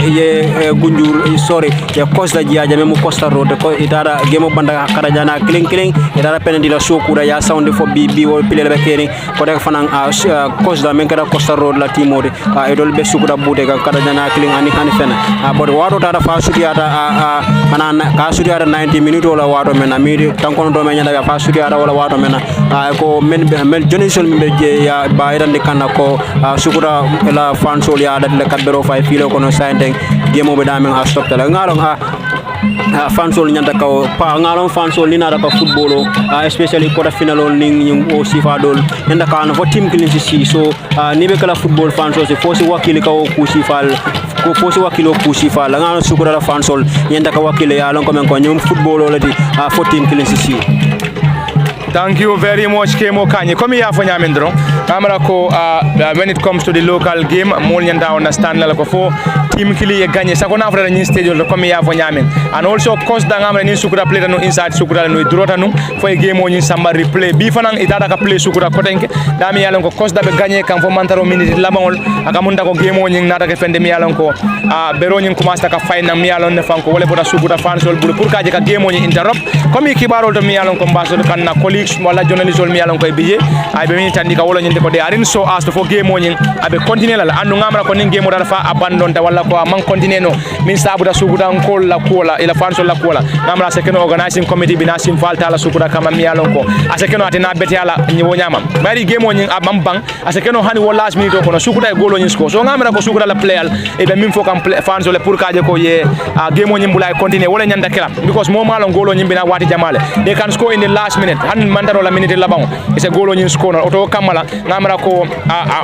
gunjur sorry ye Costa jia jame mu Costa road ko itara gemo banda kada jana kiling itara penendi la Sukuta ya sound fo bi wo pilele be keni ko de fanan Costa men kada Costa road la timode idol be Sukuta bude ka kada jana kiling ani fena but wado tara fa sutiata manana ka sutiata 90 minutes wala wado men amiri tankon do men nyada fa sutiata wala wado men ko men jonisol men je ya bayrande kanna ko Sukuta la fansol ya dat le kadro fa filo kono sainteng gemo be damen a stop tala ngalon fansol nyanta ka pa ngalon fansol ni nada ka football especially quarter final ning o sifa dol nyanta ka no team kilin si so ni be kala football fansol se fosi wakili ka o kusifal ko fosi wakilo kusifal ngalo sukura fansol nyanta ka wakile ya lon ko men ko nyum football lati fo team kilin si. Thank you very much, Kemo Kanye. Come here for Yamindro. Camera ko when it comes to the local game, more nyanda understand la ko fo team kili ye gagné. Sa ko na afra ni stadium come here for Yamin. And also cost da ngamra ni sukura play no inside sukura no drota no for game on samba replay. Bi fanan itata ka play sukura ko tenke. Da mi yalon ko cost da be gagné kam fo mantaro minute labangol akamunda ko game on nata ke fende mi yalon ko bero nyin commence ka fayna mi yalon ne fanko wala bota sukura fansol bulu pour ka je ka game on interrupt. Comme kibarol to mi yalon ko mbaso kan na colleague wala journalist ol mi yalon koy bije ay be min tandi ka wala nyinde ko de arin so as to fo game o nyin abe continue la andu ngamra ko nin game o fa abandon ta wala ko man continue no min sabu da suguda ko la kola ila fanso la kola ngamra se keno organizing committee bina sim falta la suguda kama mi yalon ko ase keno atina beti ala nyiwo nyama bari game o nyin abam bang ase keno hani wala last minute ko no suguda e golo nyin score so ngamra ko suguda la player e be min fo kam fanso le pour kaje ko ye game o nyin bulay continue wala nyanda kala because mo malon golo nyin bina wati jamale they can score in the last minute han mandaro la minute labang it's a goal on in score auto kamala ngamra ko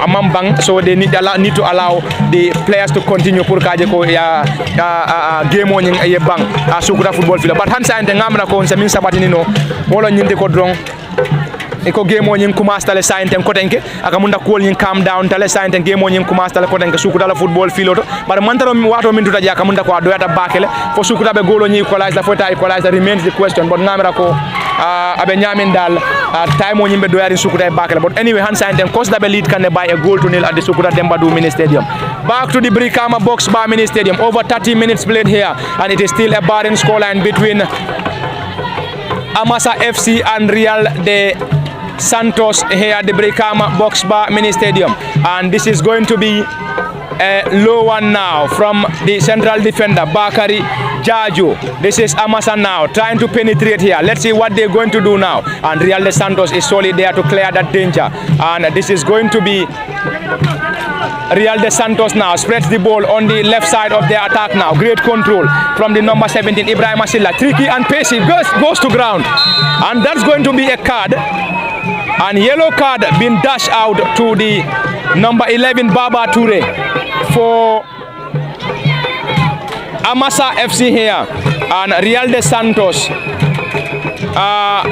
amambang so they need to allow the players to continue pour kaje ko ya game on ye bang sukura football field but han sa ngamra ko se min sabatini no wala nyinde ko drong eko game o nyin commence tale sainten kotenke akamunda ko nyin calm down tale sainten game o nyin commence tale kotenke sukuta la football filoto bar mantaro mi wato min tuta ja akamunda ko doyata bakele fo sukuta be golo nyi equalize la fota equalize remains the question but ngamira ko abe nyamin dal time o nyimbe doyari sukuta bakele but anyway han sainten cause da be lead can buy a goal to nil at the Sukuta Dembadu Mini Stadium. Back to the Brikama Box Bar Mini Stadium, over 30 minutes played here and it is still a barren scoreline between Amasa FC and Real de Santos here at the Brikama Box Bar Mini Stadium, and this is going to be a low one now from the central defender Bakari Jaju. This is Amasa now trying to penetrate here. Let's see what they're going to do now, and Real de Santos is solely there to clear that danger, and this is going to be Real de Santos now spreads the ball on the left side of their attack now. Great control from the number 17 Ibrahim Asila, tricky and pacey, goes to ground, and that's going to be a card. And yellow card been dashed out to the number 11 Baba Toure for Amasa FC here, and Real de Santos are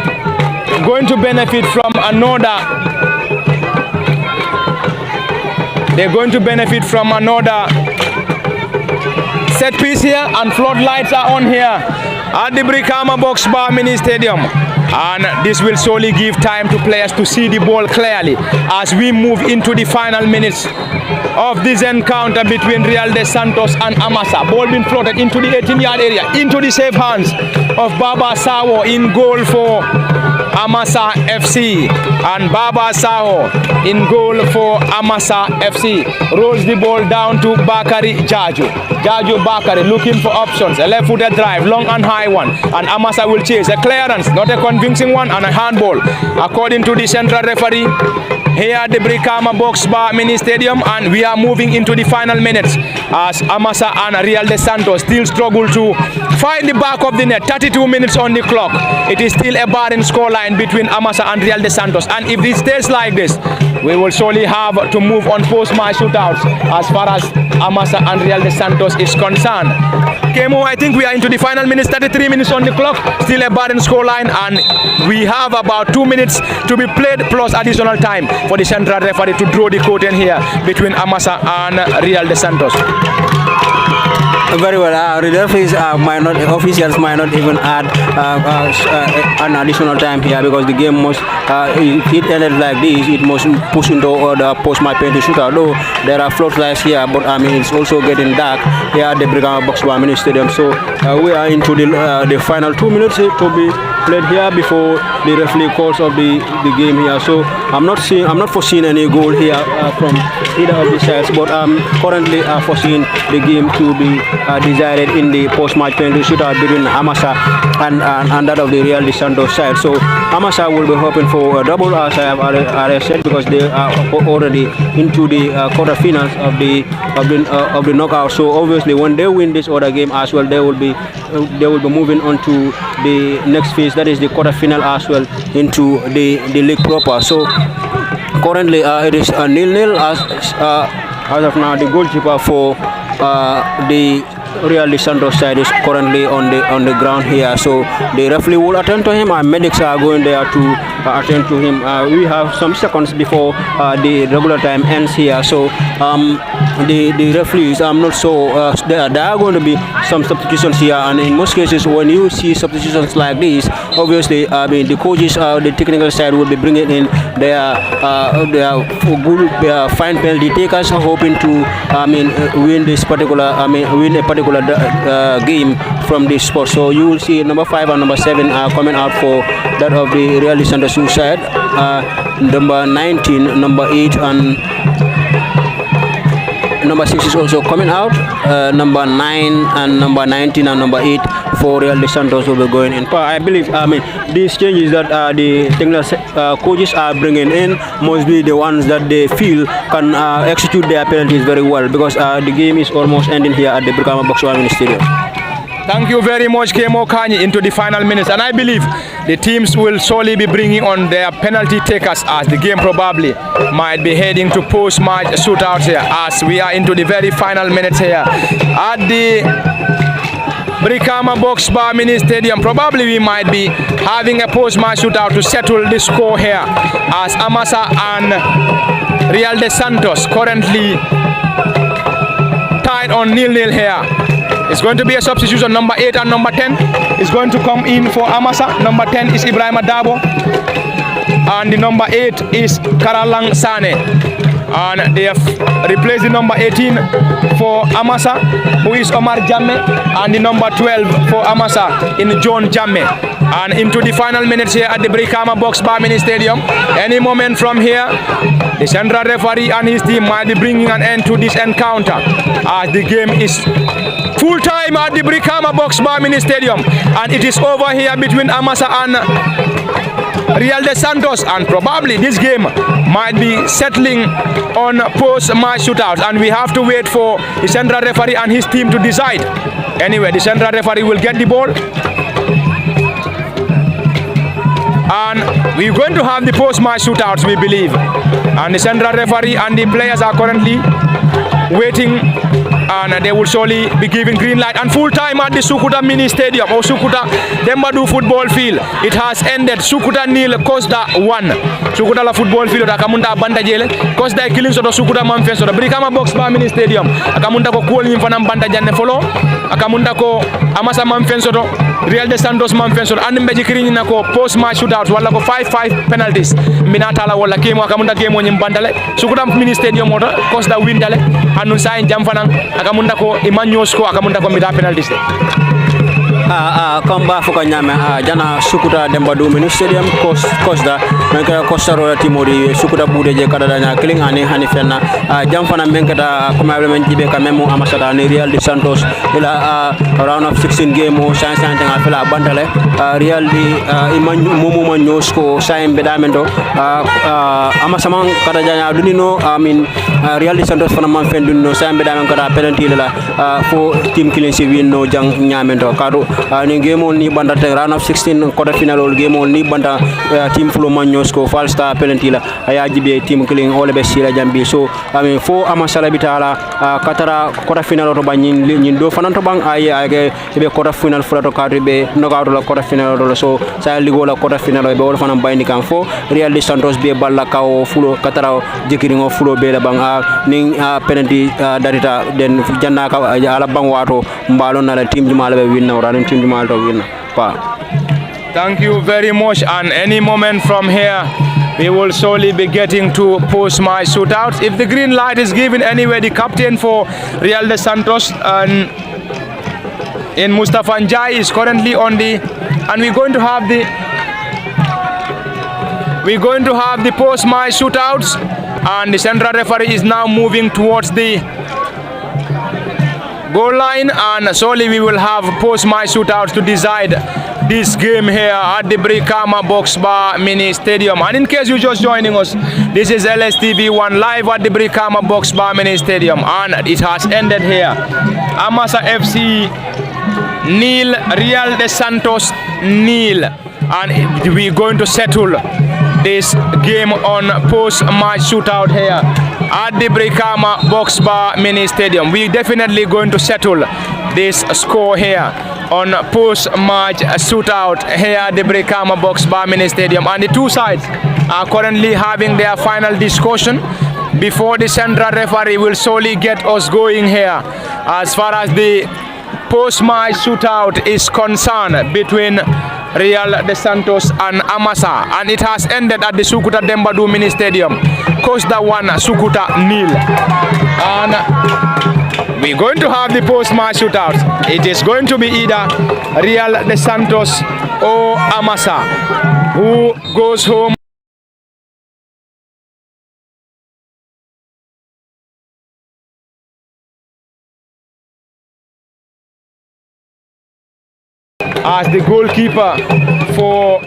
going to benefit from another. They're going to benefit from another set piece here, and floodlights are on here at the Brikama Box Bar Mini Stadium. And this will solely give time to players to see the ball clearly as we move into the final minutes of this encounter between Real de Santos and Amasa. Ball being floated into the 18-yard area, into the safe hands of Baba Sawo in goal for Amasa FC, and Baba Sawo in goal for Amasa FC rolls the ball down to Bakari Jaju. Jaju Bakari looking for options, a left-footed drive, long and high one, and Amasa will chase a clearance, not a convincing one, and a handball according to the central referee here at the Brikama Box Bar Mini Stadium. And we are moving into the final minutes as Amasa and Real de Santos still struggle to find the back of the net. 32 minutes on the clock. It is still a barren scoreline between Amasa and Real de Santos, and if it stays like this, we will surely have to move on post-match shootouts as far as Amasa and Real de Santos is concerned. Kemo, I think we are into the final minutes, 33 minutes on the clock, still a barren scoreline, and we have about 2 minutes to be played plus additional time for the central referee to draw the curtain here between Amasa and Real de Santos. Very well. The referees officials might not even add an additional time here, because the game must, if it ended like this, it must push into the post-match penalty shootout. Though there are floodlights here, but I mean it's also getting dark here at the Brikama Box Bar Mini Stadium. So we are into the final 2 minutes to be played here before the referee calls of the game here. So I'm not foreseeing any goal here from either of the sides, but I'm currently foreseeing the game to be decided in the post-match penalty shootout between Amasa and that of the Real de Santos side. So Amasa will be hoping for a double, as I have already said, because they are already into the quarterfinals of the knockout. So obviously, when they win this other game as well, they will be moving on to the next phase, that is the quarterfinal as well, into the league proper. So currently it is 0-0 as of now. The goalkeeper for the Real de Santos side is currently on the ground here, so the referee will attend to him, and medics are going there to attend to him. We have some seconds before the regular time ends here, so the referees, I'm not sure, there are going to be some substitutions here, and in most cases when you see substitutions like this, obviously the coaches, the technical side will be bringing in their good fine penalty takers, hoping to win this particular win a particular game from this spot. So you will see number 5 and number 7 coming out for that of the Real de Santos side, number 19, number 8 and number 6 is also coming out. Number 9 and number 19 and number 8 for Real de Santos will be going in. But I believe, these changes that the technical coaches are bringing in must be the ones that they feel can execute their penalties very well, because the game is almost ending here at the Brikama Box Stadium. Thank you very much, Kemo Kanyi, into the final minutes. And I believe the teams will surely be bringing on their penalty takers, as the game probably might be heading to post-match shootouts here, as we are into the very final minutes here at the Brikama Box Mini Stadium. Probably we might be having a post-match shootout to settle the score here, as Amasa and Real de Santos currently tied on 0-0 here. It's going to be a substitution. Number 8 and number 10 is going to come in for Amasa. Number 10 is Ibrahim Dabo, and the number 8 is Karalang Sane. And they have replaced the number 18 for Amasa, who is Omar Jamme, and the number 12 for Amasa in John Jamme. And into the final minutes here at the Brikama Box Mini Stadium. Any moment from here, the central referee and his team might be bringing an end to this encounter, as the game is full time at the Brikama Box Mini Stadium, and it is over here between Amasa and Real de Santos, and probably this game might be settling on post-match shootouts, and we have to wait for the central referee and his team to decide. Anyway, the central referee will get the ball, and we're going to have the post-match shootouts, we believe, and the central referee and the players are currently waiting, and they will surely be giving green light. And full time at the Sukuta Mini Stadium, or Sukuta Dembadu football field. It has ended. Sukuta 0, Costa 1. Sukuta la football field akamunda banda jele. Costa killing soto Sukuta manfen soto Brikama Box Mini Stadium. Akamunda ko kuol nyimfana banda janne follow. Akamunda ko Amasa manfen soto Real de Santos manfen soto. And mbeji kirini na ko post match shootouts wala ko 5-5 penalties. Minatala wala kemo akamunda kemo nyimbandale. Sukuta Mini Stadium moto Costa windale. Anu sain jamfana akamunda ko imanyos ko akamunda ko mita penalties de. Kamba fuka nyame jana Sukuta Dembadu Mini Stadium Costa menka Costa Royal Timori Sukuta bude je kada danya killing ani hani fenna jamfana menka da probablement jibe ka memo Amasa ni Real de Santos ila round of 16 game o chance nga fela bandale Real di momo manyos ko saim bedamento Amasa man kada danya dunino Real de Santos fana man fen dunino saim bedamen kada penalty la fo team killing si win no jang nyamento kado ni game on ni banda te round of 16 quarter final game on ni banda team flow manyos ko false star penalty la aya jibe team killing all be sila jambi. So fo Amasa la bitala katara quarter final to banyin nyin do fananto bang ay be quarter final fula to kadri be knockout la quarter final do. So sa ligo la quarter final be wol fanam bayni kan fo Real de Santos be balla kaw fulo katara jikiringo fulo be la bang ning penalty darita den janna ka ala bang wato mbalon na la team jumala be winna ran team jumala to winna pa. Thank you very much, and any moment from here we will surely be getting to post-match shootouts. If the green light is given anyway, the captain for Real de Santos in Mustafa Njai is currently on the, and we're going to have the post-match shootouts, and the central referee is now moving towards the goal line, and solely we will have post-match shootouts to decide this game here at the Brikama Box Bar Mini Stadium. And in case you're just joining us, this is LSTV1 live at the Brikama Box Bar Mini Stadium, and it has ended here. Amasa FC nil, Real de Santos nil, and we're going to settle this game on post-match shootout here at the Brikama Box Bar Mini Stadium. We're definitely going to settle this score here on post-match shootout here at the Brikama Box Bar Mini Stadium, and the two sides are currently having their final discussion before the central referee will solely get us going here as far as the post-match shootout is concerned between Real de Santos and Amasa, and it has ended at the Sukuta Dembadu Mini Stadium. Costa 1, Sukuta nil. And we're going to have the post-match shootout. It is going to be either Real de Santos or Amasa who goes home. As the goalkeeper for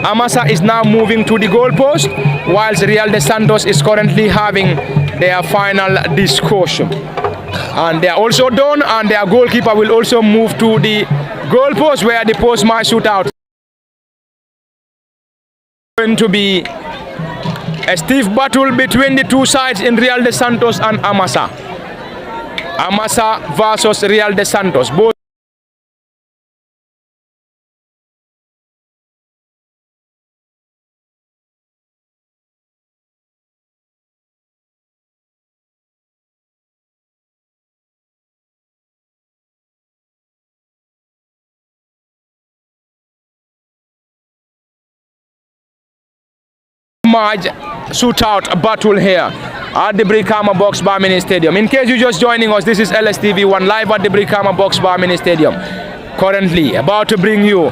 Amasa is now moving to the goalpost, whilst Real de Santos is currently having their final discussion. And they are also done, and their goalkeeper will also move to the goalpost where the post-match shootout is going to be a stiff battle between the two sides in Real de Santos and Amasa. Amasa versus Real de Santos. Both match shootout battle here at the Brikama Box Bar Mini Stadium. In case you're just joining us, this is LSTV1 live at the Brikama Box Bar Mini Stadium. Currently about to bring you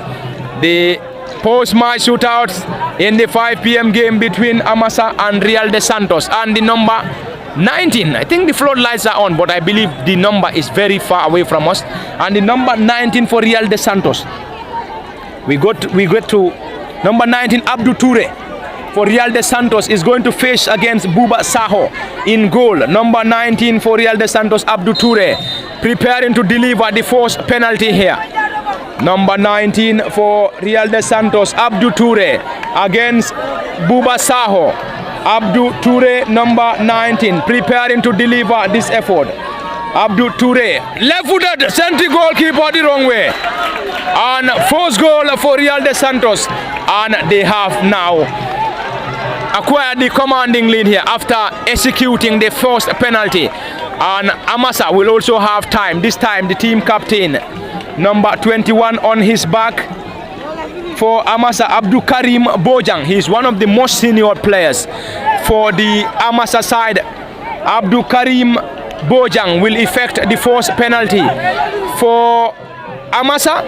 the post-match shootouts in the 5 p.m. game between Amasa and Real de Santos, and the number 19. I think the floodlights are on, but I believe the number is very far away from us. And the number 19 for Real de Santos. We get to number 19, Abdou Toure for Real de Santos is going to face against Buba Saho in goal. Number 19 for Real de Santos, Abdou Toure, preparing to deliver the first penalty here. Number 19 for Real de Santos, Abdou Toure against Buba Saho. Abdou Toure, number 19, preparing to deliver this effort. Abdou Toure, left-footed, sent the goalkeeper the wrong way. And first goal for Real de Santos, and they have now acquired the commanding lead here after executing the first penalty. And Amasa will also have time. This time the team captain, number 21 on his back for Amasa, Abdou Karim Bojang. He's one of the most senior players for the Amasa side. Abdou Karim Bojang will effect the first penalty for Amasa,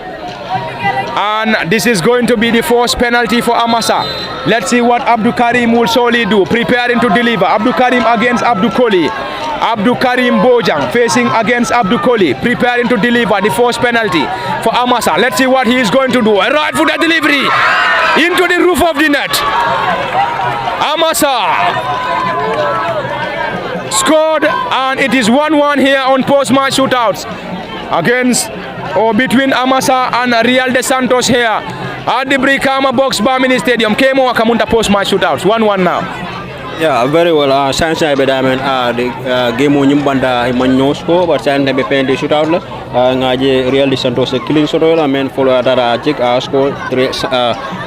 and this is going to be the first penalty for Amasa. Let's see what Abdou Karim will surely do, preparing to deliver. Abdou Karim against Abdou Koli. Abdou Karim Bojang facing against Abdou Koli, preparing to deliver the first penalty for Amasa. Let's see what he is going to do. A right foot delivery into the roof of the net. Amasa scored, and it is 1-1 here on post-match shootouts against or between Amasa and Real de Santos here at the Brikama Box Bar Mini Stadium. Kemo Akamunta post-match shootouts 1-1 now. Yeah, very well. Since I bedamen the game on Yumbanda Manyosko, but since I be playing the shootout, ngaje Real de Santos killing soto, men follow that check score 3.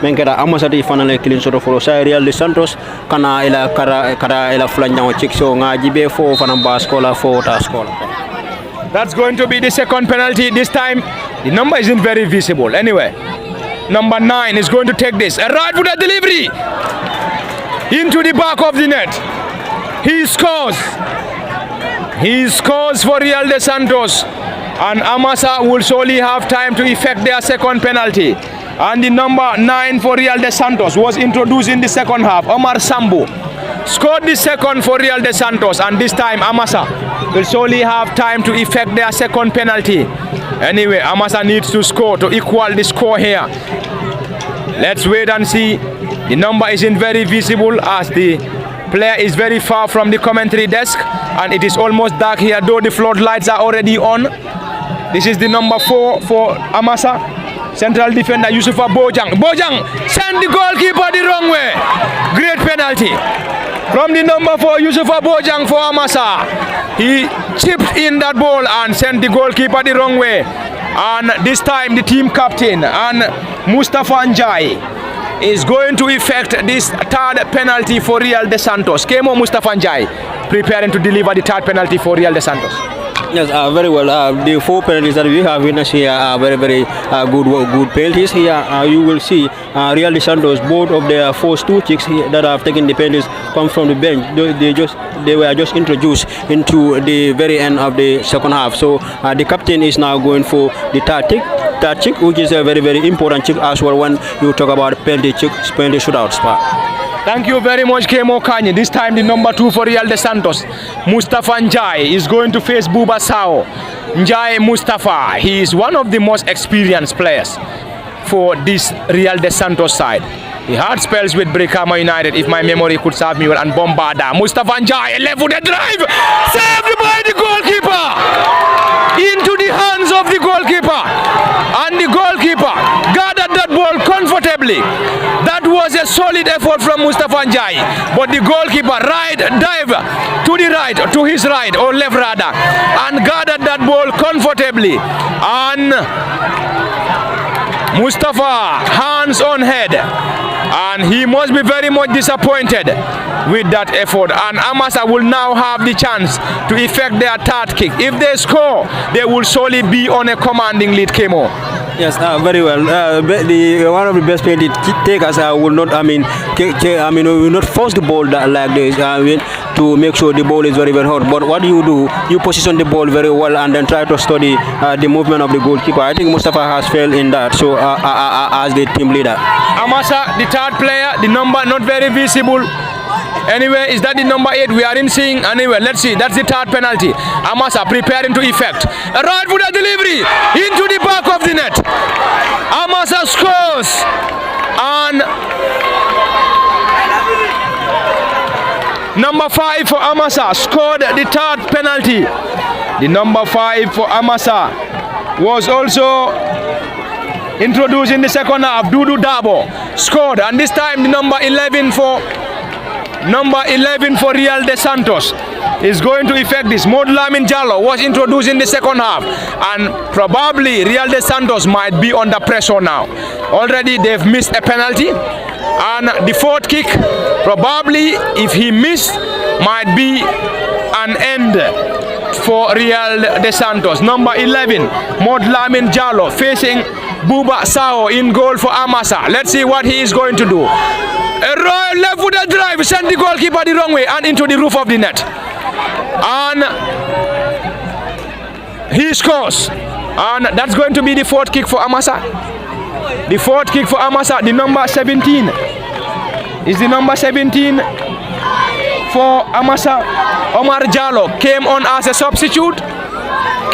Men keda Amasa di finally killing soto follow say Real de Santos kana ila kara ila flanja check so ngaji be 4 fanamba scola 4 ta scola. That's going to be the second penalty. This time the number isn't very visible. Anyway, number 9 is going to take this. A right footed delivery into the back of the net. He scores. He scores for Real de Santos, and Amasa will surely have time to effect their second penalty. And the number 9 for Real de Santos was introduced in the second half. Omar Sambu scored the second for Real de Santos, and this time Amasa will surely have time to effect their second penalty. Anyway, Amasa needs to score to equal the score here. Let's wait and see. The number isn't very visible as the player is very far from the commentary desk, and it is almost dark here, though the floodlights are already on. This is the number 4 for Amasa. Central defender Yusufa Bojang. Bojang send the goalkeeper the wrong way. Great penalty from the number 4 Yusufa Bojang for Amasa. He chipped in that ball and sent the goalkeeper the wrong way. And this time the team captain and Mustafa Njai is going to effect this third penalty for Real de Santos. Kemo Mustafa Njai preparing to deliver the third penalty for Real de Santos. Yes, very well. The 4 penalties that we have witnessed here are very good penalties. Here you will see Real de Santos, both of their first 2 chicks that have taken the penalties come from the bench. They were just introduced into the very end of the second half. So the captain is now going for the third chick, which is a very important chick as well when you talk about penalty shootouts. Thank you very much, Kemo Kanye. This time the number 2 for Real de Santos, Mustafa Njai, is going to face Buba Sao. Njai Mustafa, he is one of the most experienced players for this Real de Santos side. He had spells with Brikama United, if my memory could serve me well, and Bombarda. Mustafa Njai, left-footed drive, saved by the goalkeeper, into the hands of the goalkeeper, and the goalkeeper gathered that ball comfortably. That was a solid effort from Mustafa Njai, but the goalkeeper dive to the right, to his right, or left rather, and gathered that ball comfortably. And Mustafa, hands on head, and he must be very much disappointed with that effort. And Amasa will now have the chance to effect their third kick. If they score, they will surely be on a commanding lead, Kemo. Yes, very well. One of the best penalty takers will not, will not force the ball like this to make sure the ball is very hot. But what do? You position the ball very well and then try to study the movement of the goalkeeper. I think Mustafa has failed in that. So as the team leader, Amasa, the third player, the number not very visible. Anyway, is that the number 8 we are in seeing? Anyway, let's see. That's the third penalty. Amasa preparing to effect a right foot delivery into the back of the net. Amasa scores, and number 5 for Amasa scored the third penalty. The number 5 for Amasa was also introduced in the second half. Dudu Dabo scored, and this time the number 11 for Real de Santos is going to effect this. Modlamin Jallo was introduced in the second half, and probably Real de Santos might be under pressure now. Already they've missed a penalty, and the fourth kick, probably if he missed, might be an end for Real de Santos. Number 11, Modlamin Jallo facing Buba Sao in goal for Amasa. Let's see what he is going to do. A royal left-footed drive, send the goalkeeper the wrong way and into the roof of the net. And he scores. And that's going to be the fourth kick for Amasa. The fourth kick for Amasa, the number 17. Is the number 17 for Amasa. Omar Jallo came on as a substitute.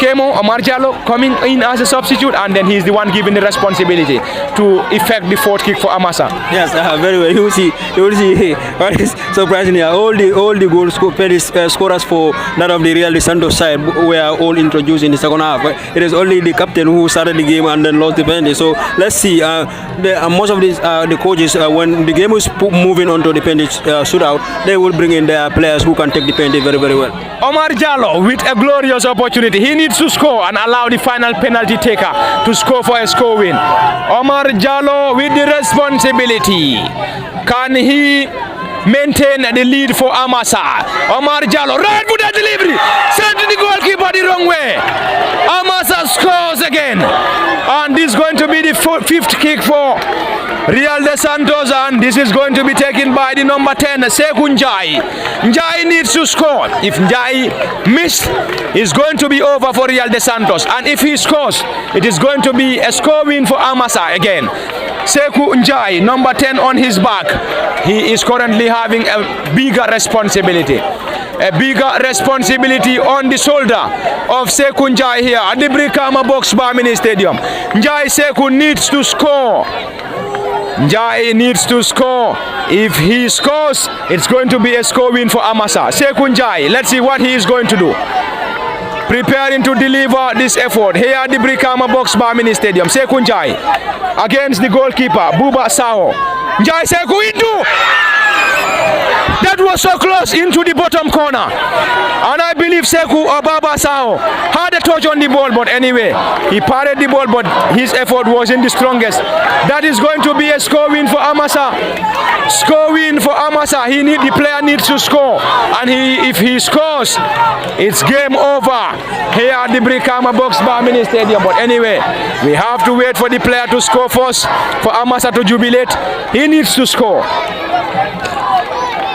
Omar Jallo coming in as a substitute, and then he's the one given the responsibility to effect the fourth kick for Amasa. Yes, very well. You will see. What is surprising here? All the goal scorers for that of the Real de Santos side were all introduced in the second half. It is only the captain who started the game and then lost the penalty. So let's see. Most of the coaches, when the game is moving on to the penalty shootout, they will bring in their players who can take the penalty very well. Omar Jallo with a glorious opportunity. He needs to score and allow the final penalty taker to score for a score win. Omar Jallo with the responsibility. Can he maintain the lead for Amasa? Omar Jallo, right foot delivery, sent the goalkeeper the wrong way. Amasa scores again, and this is going to be the fifth kick for Real de Santos, and this is going to be taken by the number 10, Sekou Njai. Njai needs to score. If Njai missed, it's going to be over for Real de Santos, and if he scores, it is going to be a score win for Amasa again. Sekou Njai, number 10 on his back. He is currently having a bigger responsibility. a bigger responsibility on the shoulder of Sekou Njai here at the Brikama Box Bar Mini Stadium. Njai Sekou needs to score. Njai needs to score. If he scores, it's going to be a score win for Amasa. Sekou Njai, let's see what he is going to do. Preparing to deliver this effort here at the Brikama Box Bar Mini Stadium. Sekou Njai against the goalkeeper, Buba Sao. Njai Sekou into! That was so close into the bottom corner. And I believe Sekou or Baba Sao had a touch on the ball, but anyway, he parried the ball, but his effort wasn't the strongest. That is going to be a score win for Amasa. Score win for Amasa. The player needs to score. And if he scores, it's game over here at the Brikama Box Bar Mini Stadium. But anyway, we have to wait for the player to score first for Amasa to jubilate. He needs to score.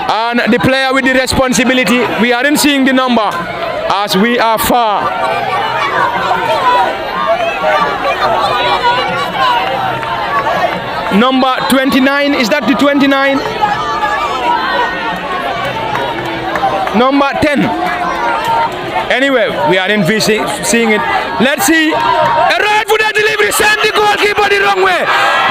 And the player with the responsibility, we aren't seeing the number as we are far. Number 29, is that the 29? Number 10. Anyway, we aren't seeing it. Let's see. A right footed delivery, send the goalkeeper the wrong way.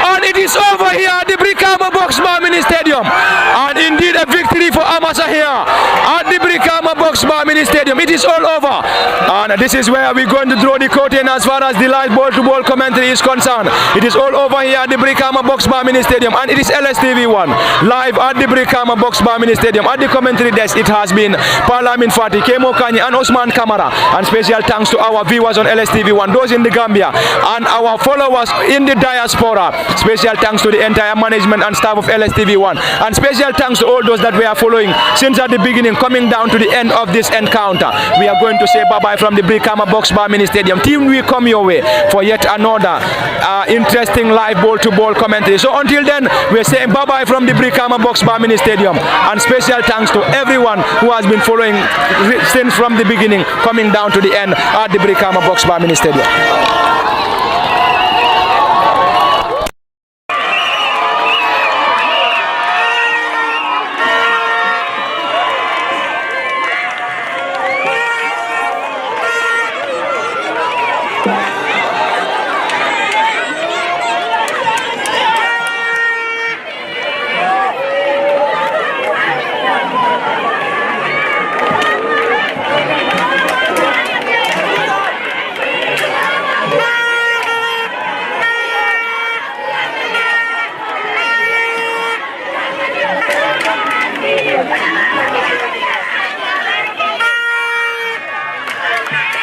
And it is over here at the Brikama Box Bar Mini Stadium. And indeed a victory for Amasa here at the Brikama Box Bar Mini Stadium. It is all over. And this is where we're going to draw the curtain as far as the live ball-to-ball commentary is concerned. It is all over here at the Brikama Box Bar Mini Stadium. And it is LSTV1 live at the Brikama Box Bar Mini Stadium. At the commentary desk, it has been Parlamin Fati, Kemo Kanyi, and Osman Kamara. And special thanks to our viewers on LSTV1, those in the Gambia, and our followers in the diaspora. Special thanks to the entire management and staff of LSTV1. And special thanks to all those that we are following since at the beginning, coming down to the end of this encounter. We are going to say bye-bye from the Brikama Box Bar Mini Stadium. Team will come your way for yet another interesting live ball-to-ball commentary. So until then, we're saying bye-bye from the Brikama Box Bar Mini Stadium. And special thanks to everyone who has been following since from the beginning, coming down to the end at the Brikama Box Bar Mini Stadium.